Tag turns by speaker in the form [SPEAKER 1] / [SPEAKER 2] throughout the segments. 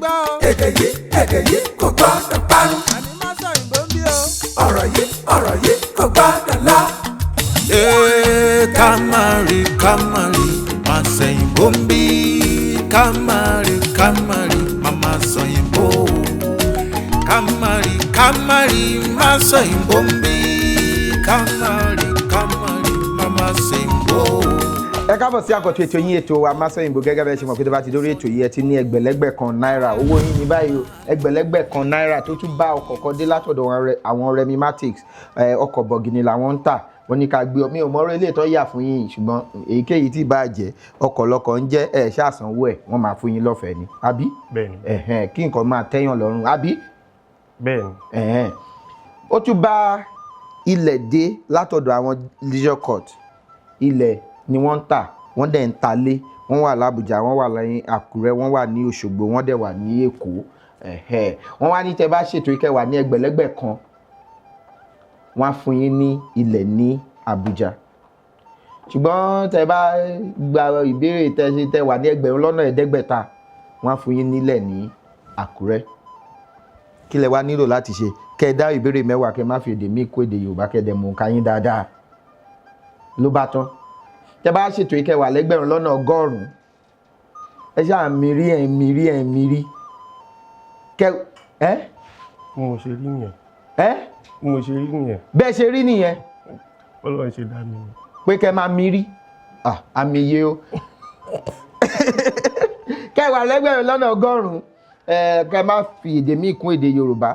[SPEAKER 1] gbọ́ o.
[SPEAKER 2] èdè yìí kò gbọ́dọ̀ parun.
[SPEAKER 1] àní má sọ ìbò ń bí o.
[SPEAKER 2] ọ̀rọ̀ yìí kò gbọ́dọ̀ lọ.
[SPEAKER 3] Kamari, má sẹ́yìn bóńbí. Kamari, mama sẹ́yìn bó. Kamari, má sẹ́yìn bóńbí. Kamari, mama sẹ́yìn bó.
[SPEAKER 4] Ẹ káàbọ̀ sí àkọ́tún ètò yín ètò wa Masọ̀yìnbó gẹ́gẹ́ bẹ́ẹ̀ ṣe mọ̀ pé tó bá ti dórí ètò yìí ẹ ti ní ẹgbẹ̀lẹ́gbẹ̀ kan náírà owó yín ní báyìí o ẹgbẹ̀lẹ́gbẹ̀ kan náírà tó tún bá ọkọ̀ kan dé látọ̀dọ̀ àwọn Remimatics ọkọ̀ bọ̀gìnì làwọn ń tà wọ́n ní ká gbé ọ mi ò mọ̀rọ̀ ilé ìtọ́ yà fún yín ṣùgbọ́n èyíkéyìí tí bá jẹ́ ọkọ̀ lọ́kọ̀ ń jẹ́ ẹ̀ ṣàṣánwó ẹ̀ wọ́n máa fún yín lọ́fẹ̀ẹ́ ni àbí
[SPEAKER 5] bẹ́ẹ̀ni
[SPEAKER 4] kí nǹkan máa tẹ́yàn lọ́rùn àbí
[SPEAKER 5] bẹ́ẹ̀ni
[SPEAKER 4] ó tún bá ilẹ̀ dé látọ̀dọ̀ àwọn leisure court ilẹ̀ ni wọ́n ń tà wọ́n dẹ̀ ń talé wọ́n wà l'Àbújá wọ́n wà ní Àkúrẹ́ wọ́n wà ní Òṣogbo wọ́n dẹ̀ wà ní Èkó wọ́n wá ní tẹ́ bá ṣètò ìkẹ́ wà ní ẹgbẹ̀lẹ́gbẹ̀ kan wọ́n á fún yín ní ilẹ̀ ní Àbújá ṣùgbọ́n tẹ́ bá gba ìbéèrè tẹ́ wà ní ẹgbẹ̀rún lọ́nà ẹ̀ẹ́dẹ́gbẹ̀ta wọ́n á fún yín nílẹ̀ ní Àkúrẹ́ kí lẹ wá nílò láti ṣe kẹ́ ẹ dá ìbéèrè mẹ́wàá kẹ́ má fi èdè míì kó èdè Yorùbá kẹ́ ẹ dẹ̀ mú ká yín dáadáa ló bá tán tẹ́ bá ṣètò ìkẹwàá lẹ́gbẹ̀rún lọ́nà ọgọ́rùn-ún ẹ ṣáà mírí kẹ
[SPEAKER 5] mo ṣe rí nìyẹn
[SPEAKER 4] bẹ́ẹ̀ ṣe rí nìyẹn
[SPEAKER 5] Ọlọ́run ṣe dá mi
[SPEAKER 4] pé kẹ máa mírí àmì iye o kẹwàá lẹ́gbẹ̀rún lọ́nà ọgọ́rùn-ún kẹ má fi èdè míì kún èdè Yorùbá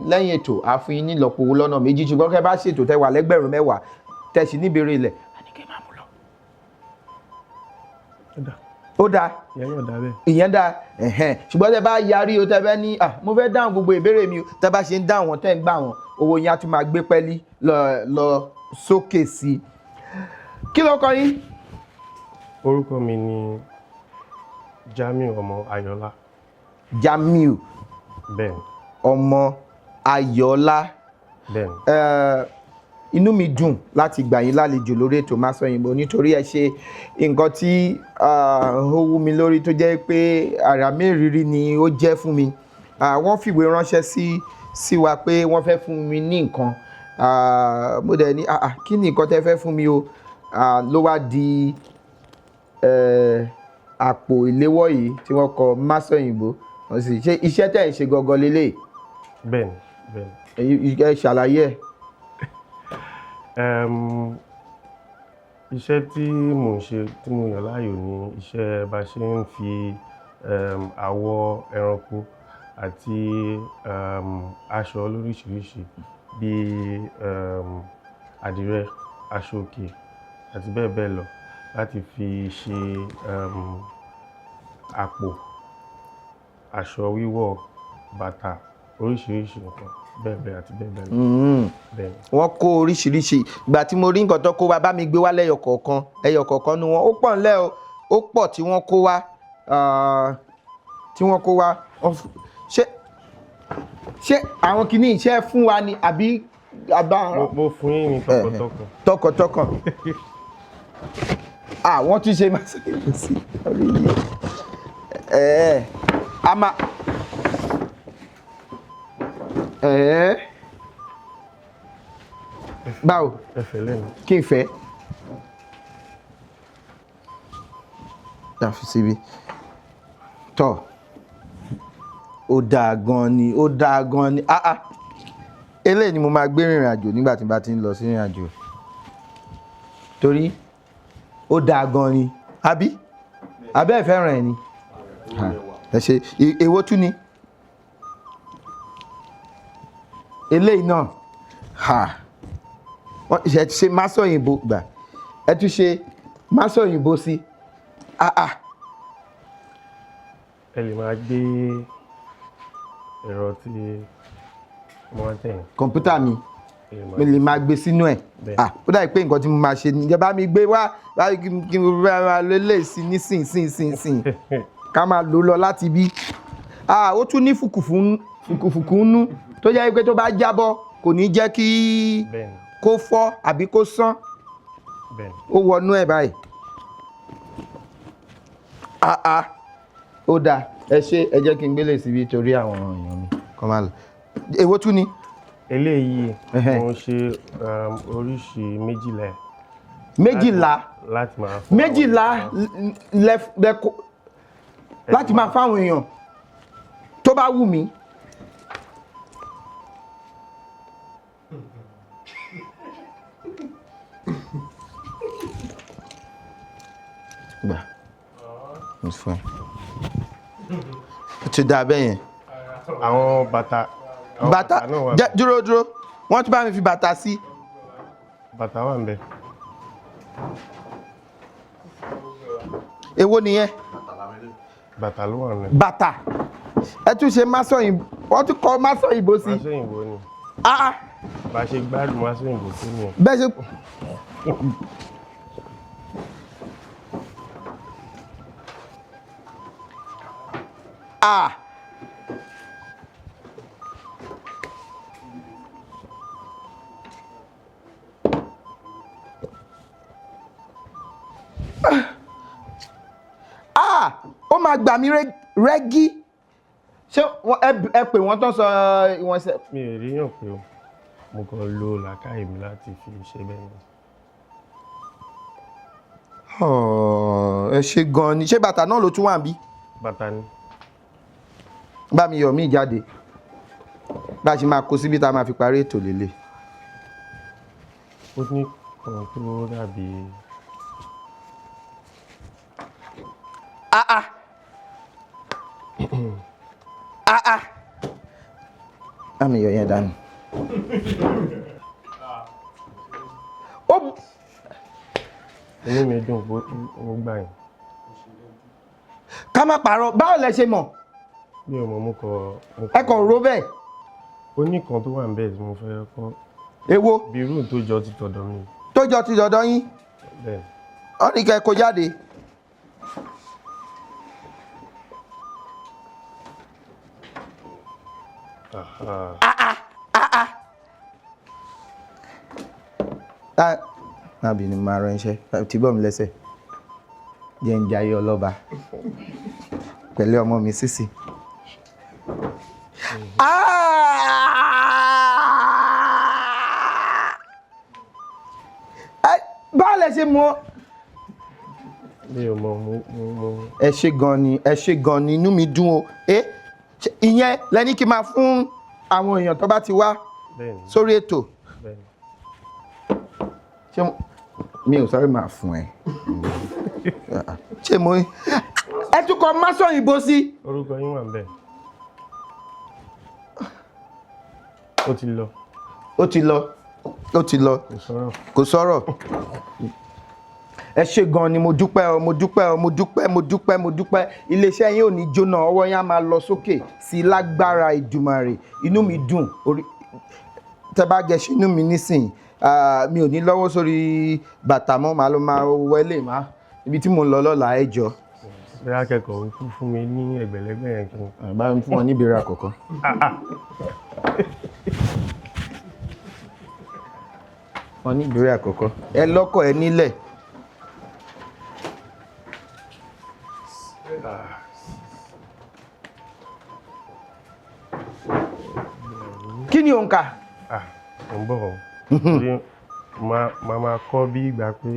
[SPEAKER 4] lẹ́yìn ètò àfihàn nílọ́po owó lọ́nà méjì ṣùgbọ́n kẹ bá ṣètò tẹwàá lẹ́gbẹ̀rún mẹ́wàá tẹ̀sí níbèrè ilẹ̀ ó dáa ìyẹn dáa ṣùgbọ́n tẹ bá yarí o tẹ bẹ́ ní mo fẹ́ dáhùn gbogbo ìbéèrè mi o tẹ bá ṣe ń dáhùn wọn tẹ́ ń gbà wọn owó yẹn á tún máa gbé pẹ́lí lọ sókè sí i kí ló kọ yín.
[SPEAKER 5] orúkọ mi ni Jamiu ọmọ Ayọ̀lá.
[SPEAKER 4] Jamiu
[SPEAKER 5] bẹ́ẹ̀ni.
[SPEAKER 4] ọmọ Ayọ̀lá.
[SPEAKER 5] bẹ́ẹ̀ni.
[SPEAKER 4] Inú mi dùn láti gbà yín lálejò lórí ètò Masọ̀yìnbó nítorí ẹ ṣe nǹkan tí ó wú mi lórí tó jẹ́ pé àrà mẹ́rìírí ni ó jẹ́ fún mi wọ́n fìwé ránṣẹ́ sí wa pé wọ́n fẹ́ fún mi ní nǹkan mo dẹ̀ ní kí ni nǹkan tẹ́ fẹ́ fún mi o ló wá di àpò ìléwọ́ yìí tí wọ́n kọ Masọ̀yìnbó wọ́n sì ṣe iṣẹ́ tẹ̀ ń ṣe gangan lélẹ̀.
[SPEAKER 5] bẹ́ẹ̀ni.
[SPEAKER 4] ẹ ṣàlàyé ẹ̀.
[SPEAKER 5] Iṣẹ́ tí mò ń ṣe tí mo yàn láàyò ni iṣẹ́ bá ṣe ń fi àwọ̀ ẹranko àti aṣọ lóríṣiríṣi bíi àdìrẹ, aṣọ òkè àti bẹ́ẹ̀ bẹ́ẹ̀ lọ láti fi ṣe àpò, aṣọ wíwọ̀, bàtà oríṣiríṣi nǹkan bẹ́ẹ̀ àti bẹ́ẹ̀ lọ.
[SPEAKER 4] Wọ́n kó oríṣiríṣi ìgbà tí mo rí nǹkan tó kó wá bá mi gbé wá ẹyọ kọ̀ọ̀kan nu wọn ó pọ̀ ńlẹ̀ o ó pọ̀ tí wọ́n kó wá ṣé àwọn kìíní iṣẹ́ fún wa ni àbí
[SPEAKER 5] mo fún yín ní
[SPEAKER 4] tọkàntọkàn wọ́n tún ṣe máa ṣàkóso sí orí yìí a máa báwo kí n fẹ́ dàfi síbi tọ́ ó dáa gan ni eléyìí ni mo máa gbé rìnrìn àjò nígbà tí n bá ti ń lọ sí rìnrìn àjò torí ó dáa gan ni àbí abẹ́ ẹ̀ fẹ́ràn ẹ̀ ni ẹ ṣe èwo tún ni eléyìí náà wọ́n ṣe Masọ̀yìnbó gbà ẹ tún ṣe Masọ̀yìnbó sí
[SPEAKER 5] ẹ lè máa gbé ẹ̀rọ tí wọ́n tẹ̀
[SPEAKER 4] kọ̀ǹpútà mi lè máa gbé sínú ẹ̀ ó dàbí pé nǹkan tí mo máa ṣe ní ìjọba mi gbé wá kí n máa lélẹ̀ sí nísìn ká máa lò lọ láti bí ó tún ní fùkùfùkù nú tó jẹ́ pé tó bá jábọ́ kò ní jẹ́ kí kó fọ́ àbí kó sán ó wọnú ẹ̀ báyìí ó dáa ẹ ṣe ẹ jẹ́ kí n gbélé síbi torí àwọn èèyàn mi kọ́ máa lọ. Èwo tún ni?
[SPEAKER 5] Eléyìí mo ṣe oríṣi méjìlá ẹ̀.
[SPEAKER 4] Méjìlá
[SPEAKER 5] láti máa fún
[SPEAKER 4] méjìlá láti máa fáwọn èèyàn tó bá wù mí. Gbà mo fún ẹ. Ó ti dà bẹ́ẹ̀ yẹn.
[SPEAKER 5] àwọn bàtà náà wà.
[SPEAKER 4] Dúró wọ́n tún bá mi fi bàtà sí.
[SPEAKER 5] Bàtà wà ń bẹ.
[SPEAKER 4] Èwo nìyẹn?
[SPEAKER 5] Bàtà ló wà ń bẹ.
[SPEAKER 4] Bàtà ẹ tún ṣe másán òyìnbó wọ́n tún kọ másán òyìnbó sí.
[SPEAKER 5] Másán òyìnbó ni. Bá a ṣe gbádùn másán òyìnbó sí ni.
[SPEAKER 4] Bẹ́ẹ̀ ṣe. Ó máa gbà mí rẹ́gí. Ṣé ẹ pè wọ́n tán sọ ìwọ̀n ṣe?
[SPEAKER 5] Mi ò ríyàn pé o, mo kàn lo làákàyè mi láti fi ṣe bẹ́ẹ̀ ni.
[SPEAKER 4] Ẹ ṣe gan ni. Ṣé bàtà náà ló tún wà bí?
[SPEAKER 5] Bàtà ni.
[SPEAKER 4] Bá mi yọ̀ mí jáde. Bá a ṣe máa kó síbi tá a máa fi parí ètò lélẹ̀.
[SPEAKER 5] Ó ní kan tó dàbí. Bá mi yọ̀ yẹn dànù. Inú mi dùn pé ó gbà yín.
[SPEAKER 4] Ká má parọ́, báwo lẹ ṣe mọ̀?
[SPEAKER 5] Mi ò mọ̀ mo
[SPEAKER 4] ẹ kàn rò bẹ́ẹ̀.
[SPEAKER 5] Ó ní kan tó wà ń bẹ̀ tí mo fẹ́ kọ́.
[SPEAKER 4] Èwo?
[SPEAKER 5] Bí irú tó jọ ti tọ̀dọ̀ mi.
[SPEAKER 4] Tó jọ ti dọ̀dọ̀ yín?
[SPEAKER 5] Bẹ́ẹ̀.
[SPEAKER 4] Ó ní kẹ́ kó jáde. Nábì ni máa ránṣẹ́ tí bọ́ mi lẹ́sẹ̀ jẹ́ ń jayé ọlọ́ba pẹ̀lú ọmọ mi Sísì. Báwo lẹ ṣe mọ̀?
[SPEAKER 5] Mi ò mọ̀.
[SPEAKER 4] Ẹ ṣé gan ni inú mi dùn o. Ìyẹn lẹ́ni kí n máa fún àwọn èèyàn tó bá ti wá sórí ètò. Ṣé mi ò sáré máa fún ẹ? Ṣé mo ẹ tún kọ másán òyìnbó sí?
[SPEAKER 5] Orúkọ yín wà ń bẹ̀. Ó ti lọ. Kò sọ̀rọ̀. Ẹ ṣé gan ni mo dúpẹ́. Iléeṣẹ́ yín ò ní jóná, ọwọ́ yín á máa lọ sókè sí lágbára Ìdùmarè. Inú mi dùn. Tẹ́ bá gẹṣin inú mi nísìnyí. Mi ò ní lọ́wọ́ sórí bàtà mọ́, màá lọ máa wọlé má ibi tí mo ń lọ lọ́la ẹ jọ. Bẹ́ẹ̀ akẹ́kọ̀ọ́ fún mi ní ẹgbẹ̀lẹ́gbẹ̀ yẹn kí n.
[SPEAKER 4] Bá mi fún wọn ní ìbéèrè àkọ́kọ́. Wọ́n ní ìbéèrè àkọ́kọ́. Ẹ lọ́kọ̀ ẹ nílẹ̀. Kí ni òǹkà?
[SPEAKER 5] Mo ń bọ̀ ọ́. Máa kọ́ bí ìgbà pé.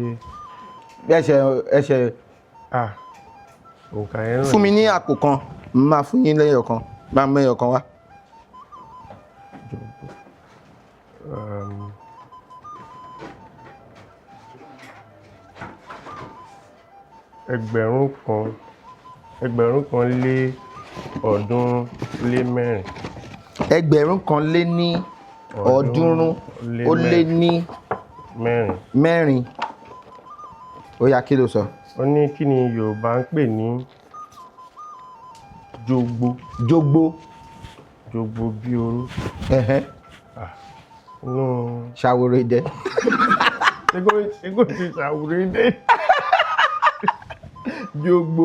[SPEAKER 4] Ẹsẹ̀.
[SPEAKER 5] Òǹkà yẹn náà.
[SPEAKER 4] Fún mi ní àpò kan, máa fún yín lẹ́yọ̀ kan, máa mú ẹyọ̀ kan wá. Ẹgbẹ̀rún kan lé ọ̀ọ́dúnrún lé mẹ́rin. Ẹgbẹ̀rún kan lé ní ọ̀ọ́dúnrún ó lé ní mẹ́rin. Ó yá kí ló sọ?
[SPEAKER 5] Ó ní kí ni Yorùbá ń pè ní jogbo. Jogbo bí oró.
[SPEAKER 4] Ṣàwòrò idẹ.
[SPEAKER 5] Ṣé kò ti ṣàwòrò idẹ?
[SPEAKER 4] Jogbo.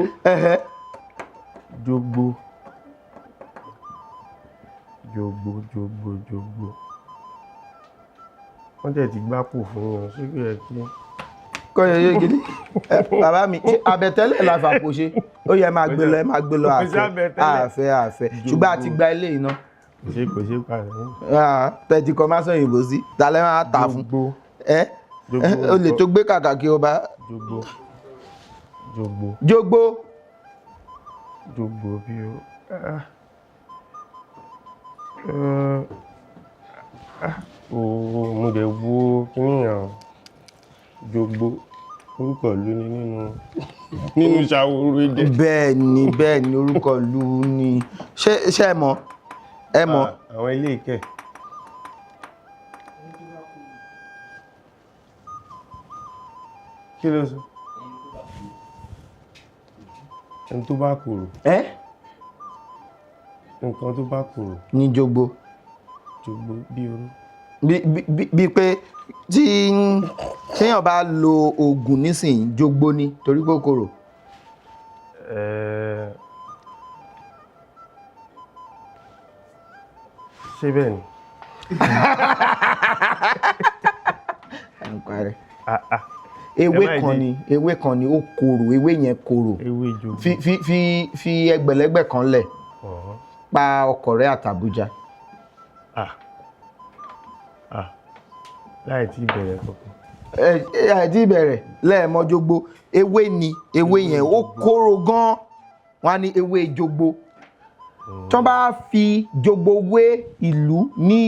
[SPEAKER 5] Jogbo. Wọ́n tẹ̀ ti gbápò fún wọn, ṣé kò yẹ kí.
[SPEAKER 4] Kọ́ yẹ gidi. Bàbá mi, àbẹ̀tẹ́lẹ̀ la fàpò ṣe. ó yẹ máa gbé lọ ẹ máa gbé lọ àfẹ́ ṣùgbọ́n a ti gba ilé iná.
[SPEAKER 5] kò ṣe pàṣẹ.
[SPEAKER 4] tẹ̀tí kan máa sọ òyìnbó sí talẹ́ máa ta fún o lè tó gbé kàkà kí o bá.
[SPEAKER 5] jogbo bí o mo dẹ̀ wo kíníyàn jogbo orúkọ ìlú ni nínú Ṣàwòrò èdè.
[SPEAKER 4] bẹ́ẹ̀ ni orúkọ ìlú ni ṣé ẹ mọ̀
[SPEAKER 5] àwọn ilé ìkẹ́. kí ló sọ? ẹni tó bá korò. nǹkan tó bá korò.
[SPEAKER 4] ní jogbo.
[SPEAKER 5] jogbo bí oró.
[SPEAKER 4] bí pé téèyàn bá lo oògùn nísìnyí jogbo ni torí pé ó korò.
[SPEAKER 5] ṣé bẹ́ẹ̀ ni.
[SPEAKER 4] ewé kan ni ó korò ewé yẹn korò fi ẹgbẹ̀lẹ́gbẹ̀ kan lẹ̀ pa ọkọ̀ rẹ̀ àtàbújá.
[SPEAKER 5] láì tí ìbẹ̀rẹ̀ kankan.
[SPEAKER 4] láì tí ìbẹ̀rẹ̀ lẹ́ẹ̀mọ́ jogbo ewé ni ewé yẹn ó korò gan-an wọ́n á ní ewé jogbo. tí wọ́n bá fi jogbo wé ìlú ní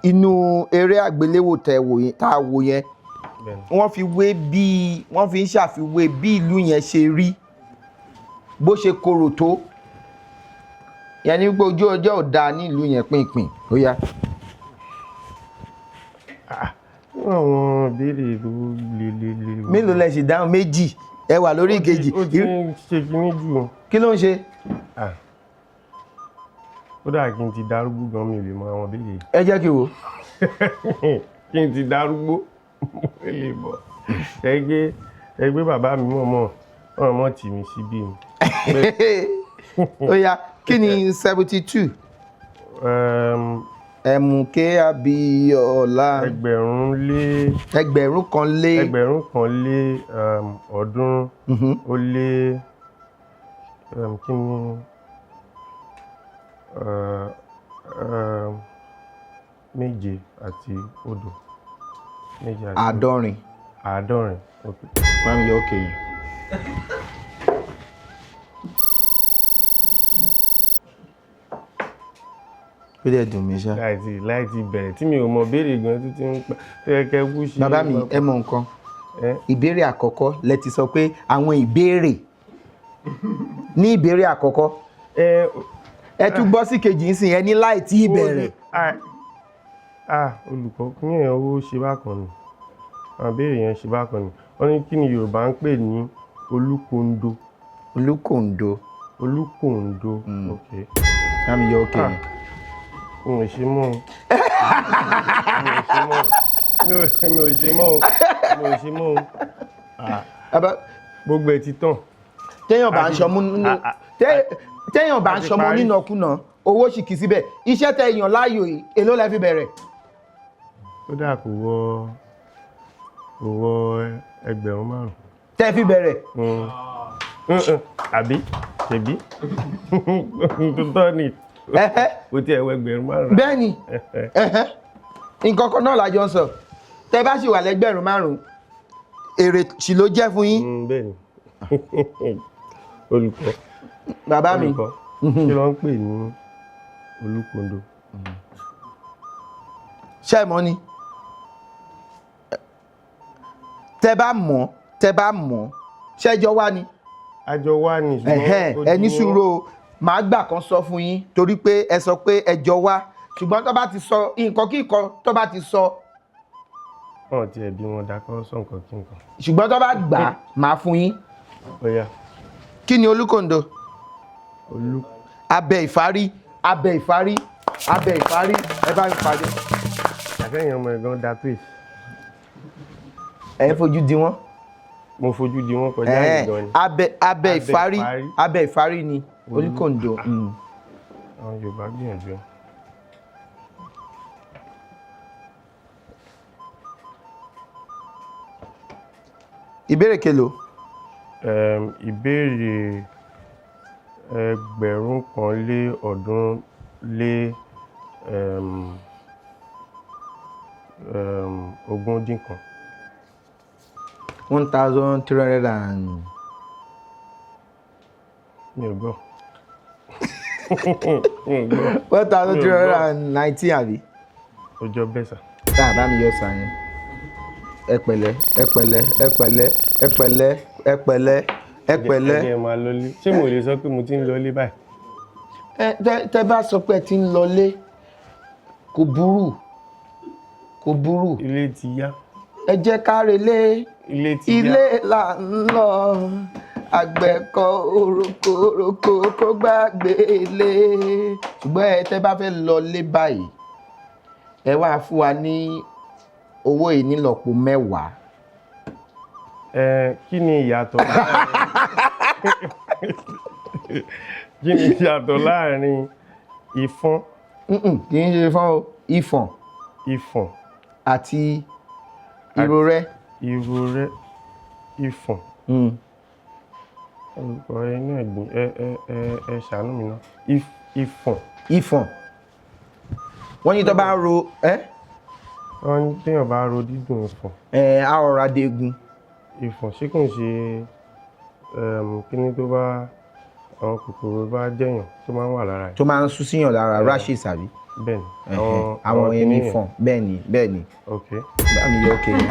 [SPEAKER 4] inú eré àgbéléwò tá a wò yẹn wọ́n fi ń ṣàfiwé bí ìlú yẹn ṣe rí bó ṣe korò tó yẹn ní pé ojú ọjọ́ ò dáa ní ìlú yẹn pínpín ó yá.
[SPEAKER 5] àwọn ìbéèrè ló le.
[SPEAKER 4] mélòó lẹ ṣì dáhùn méjì ẹ wà lórí ìkejì.
[SPEAKER 5] ó ti ń ṣe kíní jù.
[SPEAKER 4] kí ló ń ṣe.
[SPEAKER 5] ó dà kí n ti darúgbó gan mi ò lè mọ àwọn ìbéèrè.
[SPEAKER 4] ẹ jẹ́ kí n wò.
[SPEAKER 5] kí n ti darúgbó mo lè mọ̀. ẹgbẹ́ bàbá mi mọ̀ tì mí síbí mi.
[SPEAKER 4] ó yá kí ni 72. ẹ̀mùké abiyọ̀ọ́lá. ẹgbẹ̀rún kan lé ọ̀ọ́dúnrún ó lé kí ni méje àti odò. àádọ́rin.
[SPEAKER 5] ok.
[SPEAKER 4] máa ń yọ òkè yìí. ó dẹ̀ dùn mí ṣá.
[SPEAKER 5] láì ti bẹ̀rẹ̀ tí mi ò mọ béèrè gan tó ti ń pa tó yẹ kẹ́ wú sí.
[SPEAKER 4] bàbá mi ẹ mọ nǹkan ìbéèrè àkọ́kọ́ lẹ ti sọ pé àwọn ìbéèrè ní ìbéèrè àkọ́kọ́ ẹ tún gbọ́ sí kejì ń sìn ẹ ní láì tí ìbẹ̀rẹ̀.
[SPEAKER 5] olùkọ́ kí yẹn ó ṣe bákan ni àwọn ìbéèrè yẹn ṣe bákan ni wọ́n ní kí ni Yorùbá ń pè ní olúkòǹdó. olúkòǹdó ok.
[SPEAKER 4] kámi yọ òkè yẹn.
[SPEAKER 5] mi ò ṣe mọ́ gbogbo ẹ̀ ti tàn.
[SPEAKER 4] téèyàn bá ń ṣọmú nínàkúnà owó sì kì í síbẹ̀ iṣẹ́ tẹ èèyàn láàyò èló lẹ fi bẹ̀rẹ̀.
[SPEAKER 5] ó dà kò wọ ẹgbẹ̀rún 5.
[SPEAKER 4] tẹ́ fi bẹ̀rẹ̀.
[SPEAKER 5] àbí ṣèbí tó tọ́ ni kò tí ẹ̀ wọ ẹgbẹ̀rún 5.
[SPEAKER 4] bẹ́ẹ̀ ni nǹkan kan náà lájọ ń sọ tẹ́ bá sì wà lẹ́gbẹ̀rún 5 èrè sì ló jẹ́ fún yín.
[SPEAKER 5] bẹ́ẹ̀ ni olùkọ́.
[SPEAKER 4] bàbá mi
[SPEAKER 5] kí ló ń pè ní olúkòǹdó.
[SPEAKER 4] ṣé ẹ mọ̀ ni tẹ́ bá mọ̀ ṣẹ́jọ́ wá ni.
[SPEAKER 5] àjọ wá ni ṣùgbọ́n
[SPEAKER 4] ẹni sùúrù màá gbà kan sọ fún yín torí pé ẹ sọ pé ẹjọ́ wá ṣùgbọ́n tó bá ti sọ nǹkan kí nǹkan tó bá ti sọ.
[SPEAKER 5] wọn ti ẹbí wọn dákọ sọ nǹkan kí nǹkan.
[SPEAKER 4] ṣùgbọ́n tó bá gbà máa fún yín.
[SPEAKER 5] ó yá.
[SPEAKER 4] kí ni olúkòǹdó. abẹ ìfárí ẹ bá mi parí.
[SPEAKER 5] àfẹ́yìn ọmọ ẹ̀gbọ́n da pé.
[SPEAKER 4] ẹ fojú di wọn.
[SPEAKER 5] mo fojú di wọn kọjá ìgbọ́n ni.
[SPEAKER 4] abẹ ìfárí ni olúkòǹdó.
[SPEAKER 5] àwọn Yorùbá gbìyànjú.
[SPEAKER 4] ìbéèrè kelo.
[SPEAKER 5] ìbéèrè ẹgbẹ̀rún kan lé ọ̀ọ́dúnrún lé ogún dín kan.
[SPEAKER 4] 1,300 and.
[SPEAKER 5] Mi ò gbọ́.
[SPEAKER 4] 1,319 àbí.
[SPEAKER 5] Ọjọ́ bẹ́ẹ̀ sà.
[SPEAKER 4] Tá a bá mi yọ sàn yẹn. Ẹ pẹ̀lẹ́, ẹ pẹ̀lẹ́, ẹ pẹ̀lẹ́, ẹ pẹ̀lẹ́, ẹ pẹ̀lẹ́, ẹ pẹ̀lẹ́.
[SPEAKER 5] Ẹ máa lọlé. Ṣé mo lè sọ pé mo ti ń lọlé báyìí?
[SPEAKER 4] Tẹ́ bá sọ pé ẹ ti ń lọlé, kò burú, kò burú.
[SPEAKER 5] Ilé ti yá.
[SPEAKER 4] Ẹ jẹ́ ká relé.
[SPEAKER 5] Ilé ti yá.
[SPEAKER 4] Ilé là ń lọ, àgbẹ̀ kọ oroko kó gbàgbé ilé. Ṣùgbọ́n tẹ́ bá fẹ́ lọlé báyìí, ẹ wá fún wa ní owó yìí nílọ́po 10.
[SPEAKER 5] Kí ni ìyàtọ̀ kí ni ìyàtọ̀ láàrin ìfọ́n?
[SPEAKER 4] Kì í ṣe fọ́n o, ìfọ̀n
[SPEAKER 5] Ìfọ̀n
[SPEAKER 4] àti ìrorẹ́.
[SPEAKER 5] ìrorẹ́, ìfọ̀n. Orúkọ inú ẹ̀gbìn ẹ ṣàánú mi náà. Ìfọ̀n.
[SPEAKER 4] Ìfọ̀n. Wọ́n ní tó bá ro
[SPEAKER 5] Wọ́n ní téèyàn bá ro dídùn ìfọ̀n.
[SPEAKER 4] á ọ̀rá dégun.
[SPEAKER 5] Ìfọ̀n ṣé kò ń ṣe kíní tó bá àwọn kòkòrò bá jẹ̀yàn tó máa ń wà lára ẹ̀?
[SPEAKER 4] Tó máa ń sú síyàn lára rashes àbí?
[SPEAKER 5] Bẹ́ẹ̀ni.
[SPEAKER 4] Àwọn ẹni ìfọ̀n bẹ́ẹ̀ni bẹ́ẹ̀ni.
[SPEAKER 5] Ok.
[SPEAKER 4] Bá mi yọ òkè yẹn.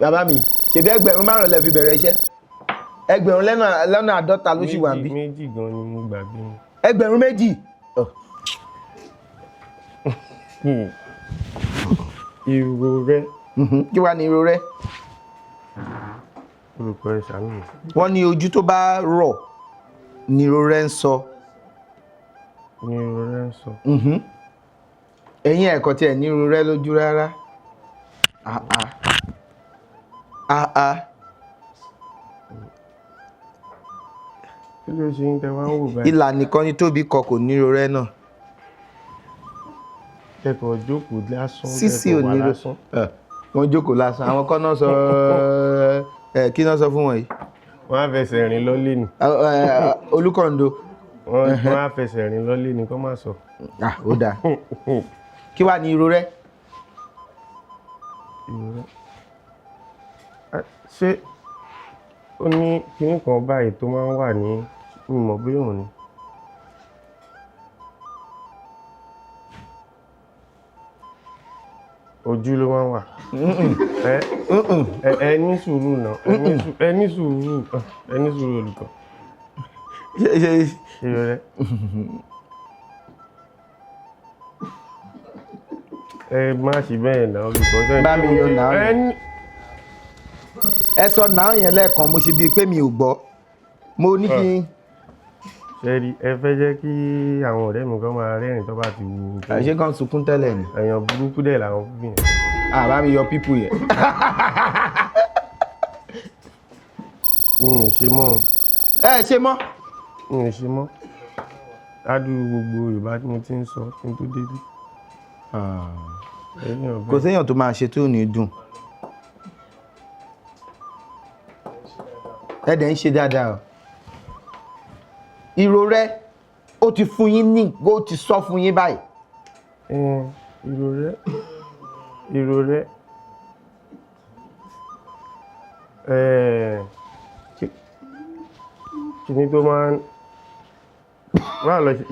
[SPEAKER 4] Bàbá mi ṣebí ẹgbẹ̀rún 5 lẹ fi bẹ̀rẹ̀ iṣẹ́? Ẹgbẹ̀rún lọ́nà 50 ló ṣì wà níbí.
[SPEAKER 5] Méjì gan ni mo gbàgbé.
[SPEAKER 4] Ẹgbẹ̀rún 2.
[SPEAKER 5] Ìrorẹ́.
[SPEAKER 4] Kí wá ní ìrorẹ́?
[SPEAKER 5] Orúkọ ẹ ṣàánú mi.
[SPEAKER 4] Wọ́n ní ojú tó bá rọ̀ ní ìrorẹ́ ń sọ.
[SPEAKER 5] Ní ìrorẹ́ ń sọ.
[SPEAKER 4] Ẹ̀yin ẹ̀kọ́ tí ẹ̀ ní ìrorẹ́ lójú rárá.
[SPEAKER 5] Kí ló ṣe ń tẹ wá ń wò báyìí?
[SPEAKER 4] Ìlà nìkan ni Tóbi kọ kò ní ìrorẹ́ náà.
[SPEAKER 5] Kẹ́kọ̀ọ́ jókòó lásán.
[SPEAKER 4] Sísì ò ní lásán. Wọ́n jókòó lásán. Àwọn kan náà sọ kí náà sọ fún wọn yìí.
[SPEAKER 5] Wọ́n á fẹsẹ̀ rìn lọ́lé ni.
[SPEAKER 4] Olúkọ̀ǹdo.
[SPEAKER 5] Wọ́n á fẹsẹ̀ rìn lọ́lé ni kó má sọ.
[SPEAKER 4] Ó dáa. Kí wá ní ìrorẹ́?
[SPEAKER 5] Ìrorẹ́. Ṣé ó ní kinní kan báyìí tó máa ń wà ní ìmọ̀ bí òun ni? Ojú ló máa ń wà. Ẹ ní sùúrù náà. Ẹ ní sùúrù olùkọ́. Ìrorẹ́. Ẹ má ṣe bẹ́ẹ̀ náà olùkọ́.
[SPEAKER 4] Bá mi yọ náà. Ẹ sọ náà yẹn lẹ́ẹ̀kan mo ṣe bíi pé mi ò gbọ́. Mo ní kí.
[SPEAKER 5] Ṣẹ́rí ẹ fẹ́ jẹ́ kí àwọn ọ̀rẹ́ mi kan máa rẹ́rìn tó bá ti wù.
[SPEAKER 4] Ṣé kan sunkún tẹ́lẹ̀ ni?
[SPEAKER 5] Èèyàn burúkú dẹ̀ làwọn fífi yẹn.
[SPEAKER 4] Bá mi yọ pípù yẹn.
[SPEAKER 5] N ò ṣe mọ́.
[SPEAKER 4] Ẹ ṣe mọ́.
[SPEAKER 5] N ò ṣe mọ́. Ládùúgbò gbogbo Yorùbá tí mo ti ń sọ kí n tó débí.
[SPEAKER 4] Kò séèyàn tó máa ṣe tó ní dùn. Ẹ dẹ̀ ń ṣe dáadáa o. Ìrorẹ́ ó ti fún yín ní ó ti sọ fún yín báyìí.
[SPEAKER 5] Ìrorẹ́ kíní tó máa ń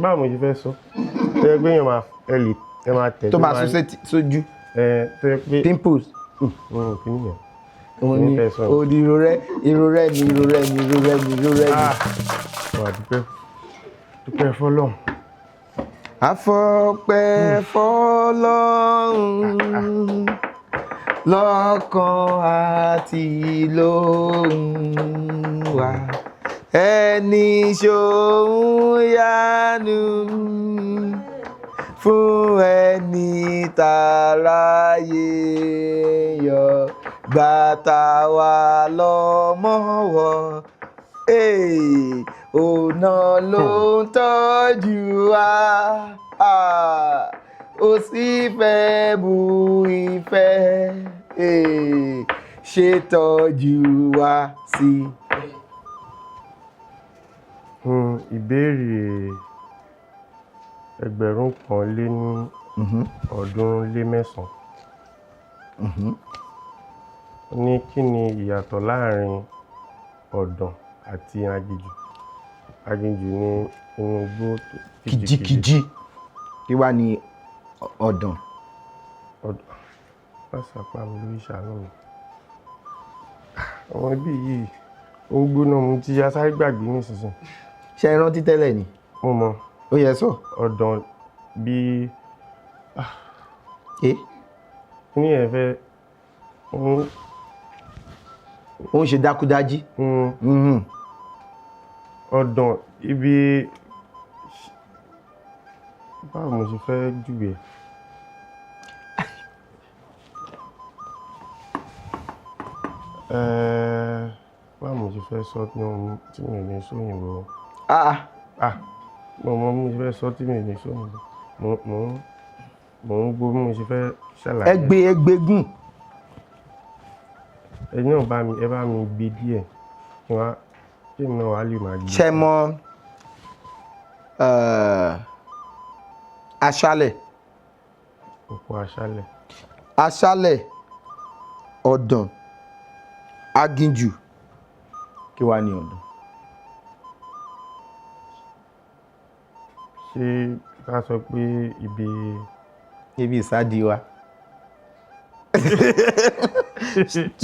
[SPEAKER 5] báwo mo ṣe fẹ́ sọ tó yẹ pé èèyàn máa tẹ̀
[SPEAKER 4] tó máa sún sójú.
[SPEAKER 5] tó yẹ pé
[SPEAKER 4] pimples.
[SPEAKER 5] kíní yẹn.
[SPEAKER 4] Òun ni ìrorẹ́ ni.
[SPEAKER 5] Wà dúpẹ́ fọ́lọ́run.
[SPEAKER 4] Àfọpẹ́ fọ́lọ́run lọ́kàn àti lóhùn wa ẹni ṣòun yánu fún ẹni tàráyé yọ gbàtà wà lọ́mọ́wọ́ ọ̀nà ló ń tọ́jú wa ó sì fẹ́ bu ìfẹ́ ṣètọ́jú wa sí
[SPEAKER 5] Ìbéèrè ẹgbẹ̀rún kan lé ní ọ̀ọ́dúnrún lé mẹ́sàn-án. Ní kí ni ìyàtọ̀ láàrin ọ̀dàn àti aginjù? Aginjù ni inú igbó
[SPEAKER 4] kìjikìji. Kí wá ní ọ̀dàn?
[SPEAKER 5] Ọ̀dàn. Má sàpá mi lórí ìṣàánú mi. Àwọn ibi yìí ó ń gbóná mu tí a sáré gbàgbé nísinsìnyí.
[SPEAKER 4] Ṣé ẹ rántí tẹ́lẹ̀ ni?
[SPEAKER 5] Mo mọ̀.
[SPEAKER 4] Ó yẹ sọ.
[SPEAKER 5] Ọ̀dàn bí
[SPEAKER 4] ní ẹ fẹ́ ó ń ṣe dákúdájí.
[SPEAKER 5] Ọ̀dàn ibi báwo mo ṣe fẹ́ júwe ẹ̀? Báwo mo ṣe fẹ́ sọ tí mi ò ní sóyìnbó? Mo mọ̀ mo ṣe fẹ́ sọ tí mi ò ní sóyìnbó. Mo ń gbọ́ mo ṣe fẹ́ ṣàlàyé.
[SPEAKER 4] Ẹgbẹ́gùn.
[SPEAKER 5] Ẹ̀yin náà ẹ bá mi gbé díẹ̀ kí èmi náà wá lè máa gbé.
[SPEAKER 4] Ṣé mọ̀ aṣálẹ̀?
[SPEAKER 5] Oko aṣálẹ̀.
[SPEAKER 4] Aṣálẹ̀, ọ̀dàn, aginjù. Kí wá ní ọ̀dàn?
[SPEAKER 5] Ṣé ká sọ pé
[SPEAKER 4] ibi ìsádi wa?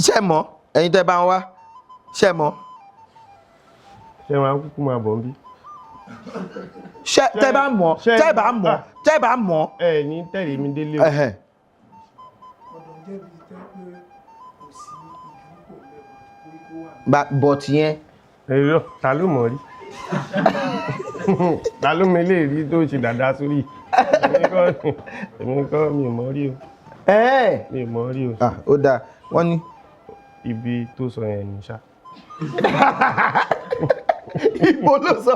[SPEAKER 4] Ṣé mọ̀ ẹ̀yin tẹ́ bá ń wá? Ṣé mọ̀?
[SPEAKER 5] Ṣé máa kúkú máa bọ̀ ń bí?
[SPEAKER 4] Tẹ́ bá mọ̀.
[SPEAKER 5] Ẹ ní tẹ̀lé mi délé o.
[SPEAKER 2] ọ̀dọ̀ jẹ́ bí tẹ́ pé kò sí ìdúpọ̀ lẹ́wọ̀n koríko wà.
[SPEAKER 4] But yẹn.
[SPEAKER 5] Èrò ta ló mọ̀ rí? Ta ló mi lè rí tó ṣe dàda sórí? Èmi kọ́ mi ò mọ̀ rí o. Mi ò mọ̀ rí o.
[SPEAKER 4] Ó dáa wọ́n ní.
[SPEAKER 5] Ibi tó sọ yẹn ní ṣá.
[SPEAKER 4] Ibo ló sọ?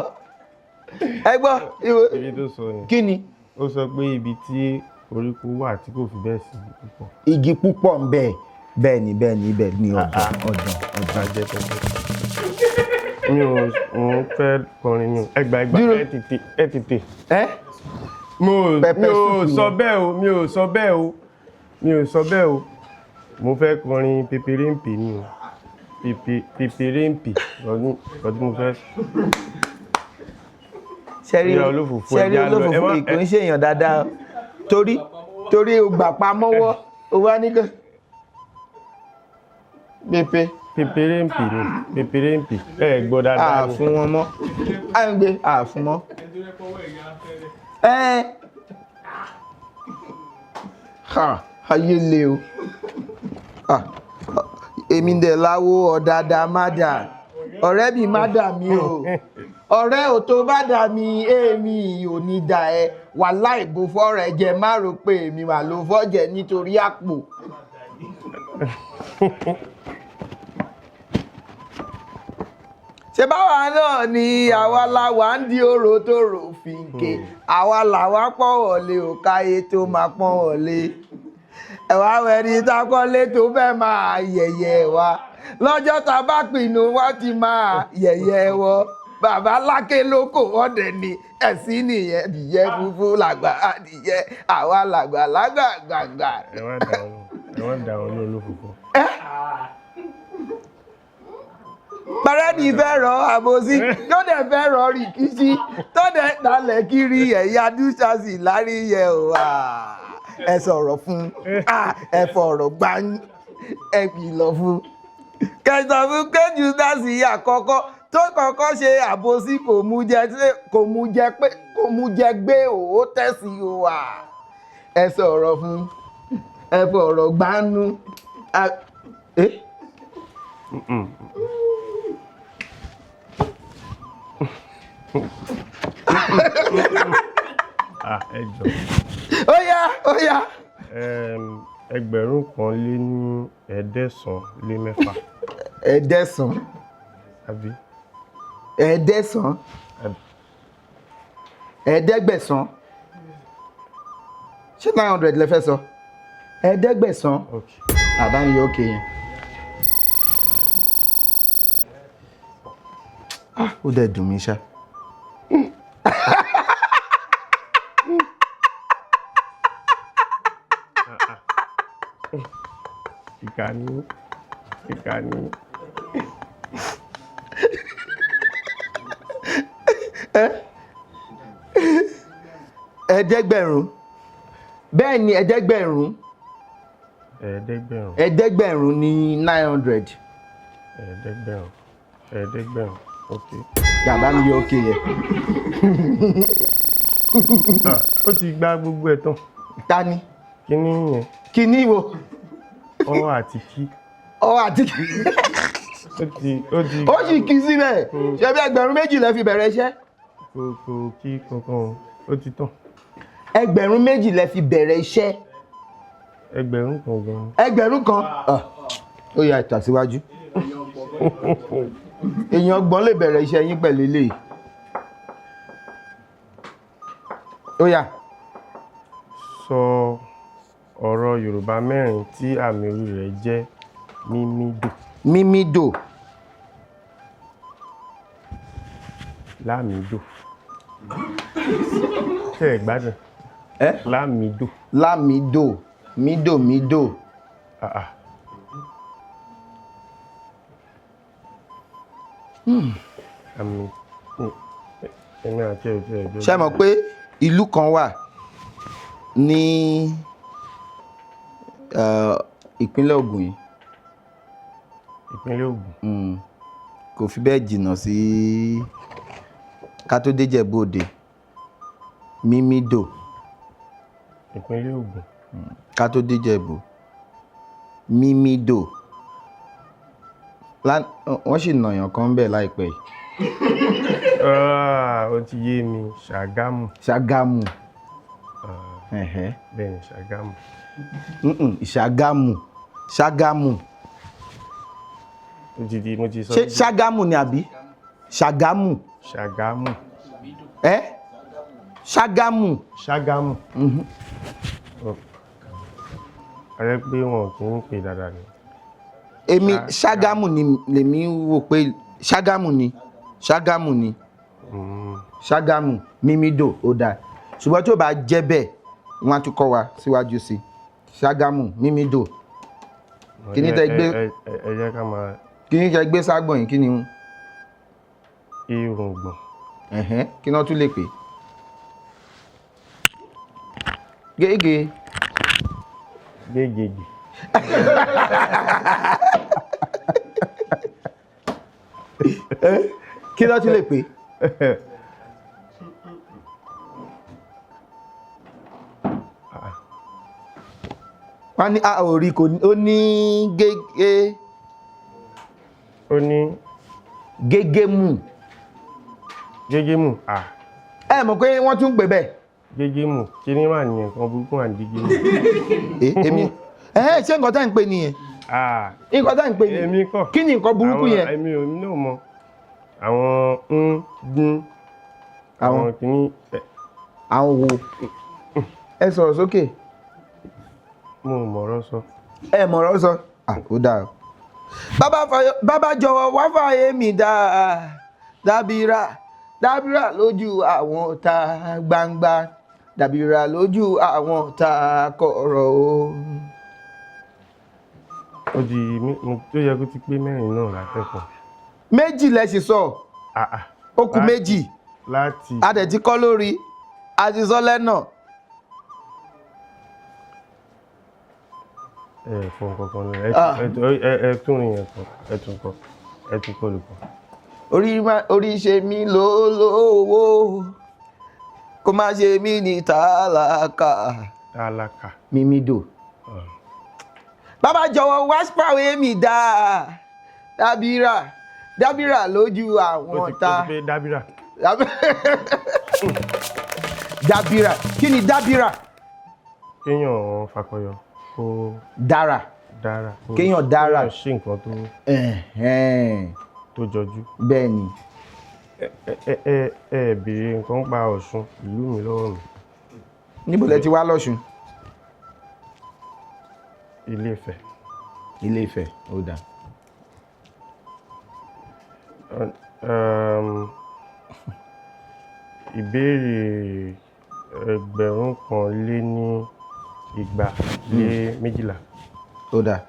[SPEAKER 4] Ẹ gbọ́.
[SPEAKER 5] Ibi tó sọ yẹn.
[SPEAKER 4] Kí ni?
[SPEAKER 5] Ó sọ pé ibi tí koríko wà tí kò fi bẹ́ẹ̀ sí púpọ̀.
[SPEAKER 4] Igi púpọ̀ ń bẹ. Bẹ́ẹ̀ ni ibẹ̀ ni ọ̀dàn.
[SPEAKER 5] Jẹ́ tẹ́tẹ́. Mi ò fẹ́ kọrin mi. Ẹ tètè. Mi ò sọ bẹ́ẹ̀ o. Mo fẹ́ kọrin pèpèrèǹpè ni o. Pèpèrèǹpè ọdún mo fẹ́.
[SPEAKER 4] Ṣẹ́rí olófòfò ìkò ń ṣèyàn dáadáa torí o gbà pamọ́wọ́ o wá nígbà.
[SPEAKER 5] Pèpèrèǹpè ni pèpèrèǹpè. Ẹ gbọ́ dáadáa.
[SPEAKER 4] Fún wọn mọ́. Àgbẹ̀ fún mọ́. Ayé le o. Èmi dẹ̀ láwó ọ̀dàdà má dà. Ọ̀rẹ́ mi má dà mí o. Ọ̀rẹ́ ò tó bá dà mí èmi ò ní dà ẹ. Wàláhì bó fọ́rẹ̀ jẹ má rò pé èmi wà ló fọ́jẹ̀ nítorí àpò. Ṣé báwa náà ni àwa làwa ń di orò tó rò fìǹkè. Àwa làwa pọ́n wọlé ò káyé tó máa pọ́n wọlé. Ẹ̀wà wẹ̀rí takọ́lé tó fẹ́ máa yẹ̀yẹ́ wa. Lọ́jọ́ tá bá pinnu wọ́n ti máa yẹ̀yẹ́ wọ. Bàbá láké lóko ọ̀dẹ̀ ni ẹ̀sìn nìyẹn dìyẹ fúnfún làgbà adìyẹ àwa làgbà gbàgbà.
[SPEAKER 5] Ẹ wá dà wọn ní olófòfò.
[SPEAKER 4] Pàrẹ́dì fẹ́ rọ àbòsí tó dẹ̀ fẹ́ rọ rìkíṣí tó dẹ̀ dalẹ̀ kiri ẹ̀yà dúṣàsì láríyẹ o. Ẹ sọ̀rọ̀ fún ẹ fọ̀rọ̀ gbá ẹ kìlọ̀ fún. Kẹsàn fún kéjù dásì àkọ́kọ́ tó kọ́kọ́ ṣe àbòsí kò mú jẹ gbé òó tẹ̀sí o. Ẹ sọ̀rọ̀ fún ẹ fọ̀rọ̀ gbánú.
[SPEAKER 5] Ẹ jọ̀ọ́.
[SPEAKER 4] Ó yá.
[SPEAKER 5] Ẹgbẹ̀rún kan lé ní ẹ̀ẹ́dẹ́sán lé mẹ́fà.
[SPEAKER 4] Ẹ̀ẹ́dẹ́sán.
[SPEAKER 5] Àbí?
[SPEAKER 4] Ẹ̀ẹ́dẹ́sán. Ẹ̀ẹ́dẹ́gbẹ̀sán. Ṣé 900 lẹ fẹ́ sọ? Ẹ̀ẹ́dẹ́gbẹ̀sán. Àbáyé òkè yẹn. Ó dẹ̀ dùn mí ṣá.
[SPEAKER 5] ìkànnì
[SPEAKER 4] ẹ̀ẹ́dẹ́gbẹ̀rún bẹ́ẹ̀ ni ẹ̀ẹ́dẹ́gbẹ̀rún ní 900
[SPEAKER 5] ẹ̀ẹ́dẹ́gbẹ̀rún ok.
[SPEAKER 4] yàrá mi yọ òkè yẹ.
[SPEAKER 5] ó ti gba gbogbo ẹ̀ tán.
[SPEAKER 4] ta ni.
[SPEAKER 5] kíní yẹn.
[SPEAKER 4] kíní wo.
[SPEAKER 5] ọ àti kí.
[SPEAKER 4] ó sì kí síbẹ̀ ṣe bí ẹgbẹ̀rún méjì lẹ fi bẹ̀rẹ̀ iṣẹ́.
[SPEAKER 5] kò kí kankan ó ti tán.
[SPEAKER 4] ẹgbẹ̀rún méjì lẹ fi bẹ̀rẹ̀ iṣẹ́.
[SPEAKER 5] ẹgbẹ̀rún kan gan.
[SPEAKER 4] ẹgbẹ̀rún kan ó yá ìtàsíwájú. èèyàn ọgbọ̀n lè bẹ̀rẹ̀ iṣẹ́ yín pẹ̀lú eléyìí. ó yá.
[SPEAKER 5] sọ ọ̀rọ̀ Yorùbá mẹ́rin tí àmì orí rẹ̀ jẹ́ mímídò.
[SPEAKER 4] mímídò.
[SPEAKER 5] lámìdò. ṣé ẹ gbádùn. lámìdò.
[SPEAKER 4] lámìdò mídò.
[SPEAKER 5] àmì ẹ̀mí àti ẹ̀jọ́.
[SPEAKER 4] ṣé mọ̀ pé ìlú kan wà ní ìpínlẹ̀ Ògùn yìí.
[SPEAKER 5] ìpínlẹ̀ Ògùn.
[SPEAKER 4] kò fi bẹ́ẹ̀ jìnnà sí ká tó dé Ìjẹ̀bú Òde. mímídò.
[SPEAKER 5] ìpínlẹ̀ Ògùn.
[SPEAKER 4] ká tó dé Ìjẹ̀bú. mímídò. wọ́n sì nàyàn kan bẹ́ẹ̀ láìpẹ́ yìí.
[SPEAKER 5] ó ti yé mi. Ṣàgámù.
[SPEAKER 4] Ṣàgámù.
[SPEAKER 5] bẹ́ẹ̀ ni Ṣàgámù.
[SPEAKER 4] Ṣàgámù. Ṣàgámù.
[SPEAKER 5] mo ti sọ.
[SPEAKER 4] ṣé Ṣàgámù ni àbí Ṣàgámù.
[SPEAKER 5] Ṣàgámù.
[SPEAKER 4] Ṣàgámù.
[SPEAKER 5] Ṣàgámù. ààrẹ pé wọn kì í pè dáadáa ni.
[SPEAKER 4] èmi Ṣàgámù ni lèmi wò pé Ṣàgámù ni. Ṣàgámù ni. Ṣàgámù mímídò ó dáa ṣùgbọ́n tí ó bá jẹ́ bẹ́ẹ̀ wọ́n á tún kọ́ wa síwájú sí Ṣàgámù mímídò. kí ni tẹ́ gbé
[SPEAKER 5] ẹ jẹ́ ká máa.
[SPEAKER 4] kí ni tẹ́ gbé ságbọ̀n yìí kí ni.
[SPEAKER 5] irùngbọ̀n.
[SPEAKER 4] kí ni wọ́n tún lè pè. gègé.
[SPEAKER 5] gégègè.
[SPEAKER 4] kí ni wọ́n tún lè pè. wọ́n ní a ò rí kò ní. ó ní gègé.
[SPEAKER 5] ó ní.
[SPEAKER 4] gégémù.
[SPEAKER 5] gégémù.
[SPEAKER 4] ẹ mọ̀ pé wọ́n tún pè bẹ́ẹ̀.
[SPEAKER 5] gégémù kí ni wà nìyẹn kan burúkú wà ní gégémù.
[SPEAKER 4] èmi ṣé nǹkan tá à ń pè nìyẹn. nǹkan tá à ń pè nìyẹn.
[SPEAKER 5] èmi kọ́.
[SPEAKER 4] kí ni nǹkan burúkú yẹn.
[SPEAKER 5] èmi ò ní ò mọ àwọn ń dín àwọn kìíní.
[SPEAKER 4] àwọn wo ẹ sọ̀rọ̀ sókè.
[SPEAKER 5] mo mọ̀rọ̀ sọ.
[SPEAKER 4] ẹ mọ̀rọ̀ sọ. ó dáa o. bàbá jọ̀wọ́ wá fààyè mi dábìrà lójú àwọn ta gbangba dàbìrà lójú àwọn ta kọ̀rọ̀ o.
[SPEAKER 5] ó di tó yẹ kó ti pé mẹ́rin náà látẹ̀kọ̀.
[SPEAKER 4] méjì lẹ sì sọ. ó kù méjì.
[SPEAKER 5] láti.
[SPEAKER 4] a dẹ̀ ti kọ́ lórí a ti sọ lẹ́nà.
[SPEAKER 5] fún kankan lọ ẹ tún rìn yẹn kan ẹ tún kọ lùkọ.
[SPEAKER 4] orí ṣe mí lówó kó má ṣe mí ní tálákà.
[SPEAKER 5] tálákà.
[SPEAKER 4] mímídò. bàbá jọ̀wọ́ wá pàwé mi dábìrà lójú àwọn ta.
[SPEAKER 5] ó ti pé dábìrà.
[SPEAKER 4] dábìrà kí ni dábìrà.
[SPEAKER 5] kéèyàn fakọyọ kó.
[SPEAKER 4] dára. kéèyàn dára.
[SPEAKER 5] kéèyàn ṣe nǹkan tó jọjú.
[SPEAKER 4] bẹ́ẹ̀ ni.
[SPEAKER 5] ẹ béèrè nǹkan pa Ọ̀ṣun ìlú mi lọ́wọ́ mi.
[SPEAKER 4] níbo lẹ ti wá lọ́ṣun.
[SPEAKER 5] Ilé-Ifẹ̀.
[SPEAKER 4] Ilé-Ifẹ̀ ó dáa.
[SPEAKER 5] ìbéèrè ẹgbẹ̀rún kan lé ní igba lé méjìlá.
[SPEAKER 4] Ó dáa.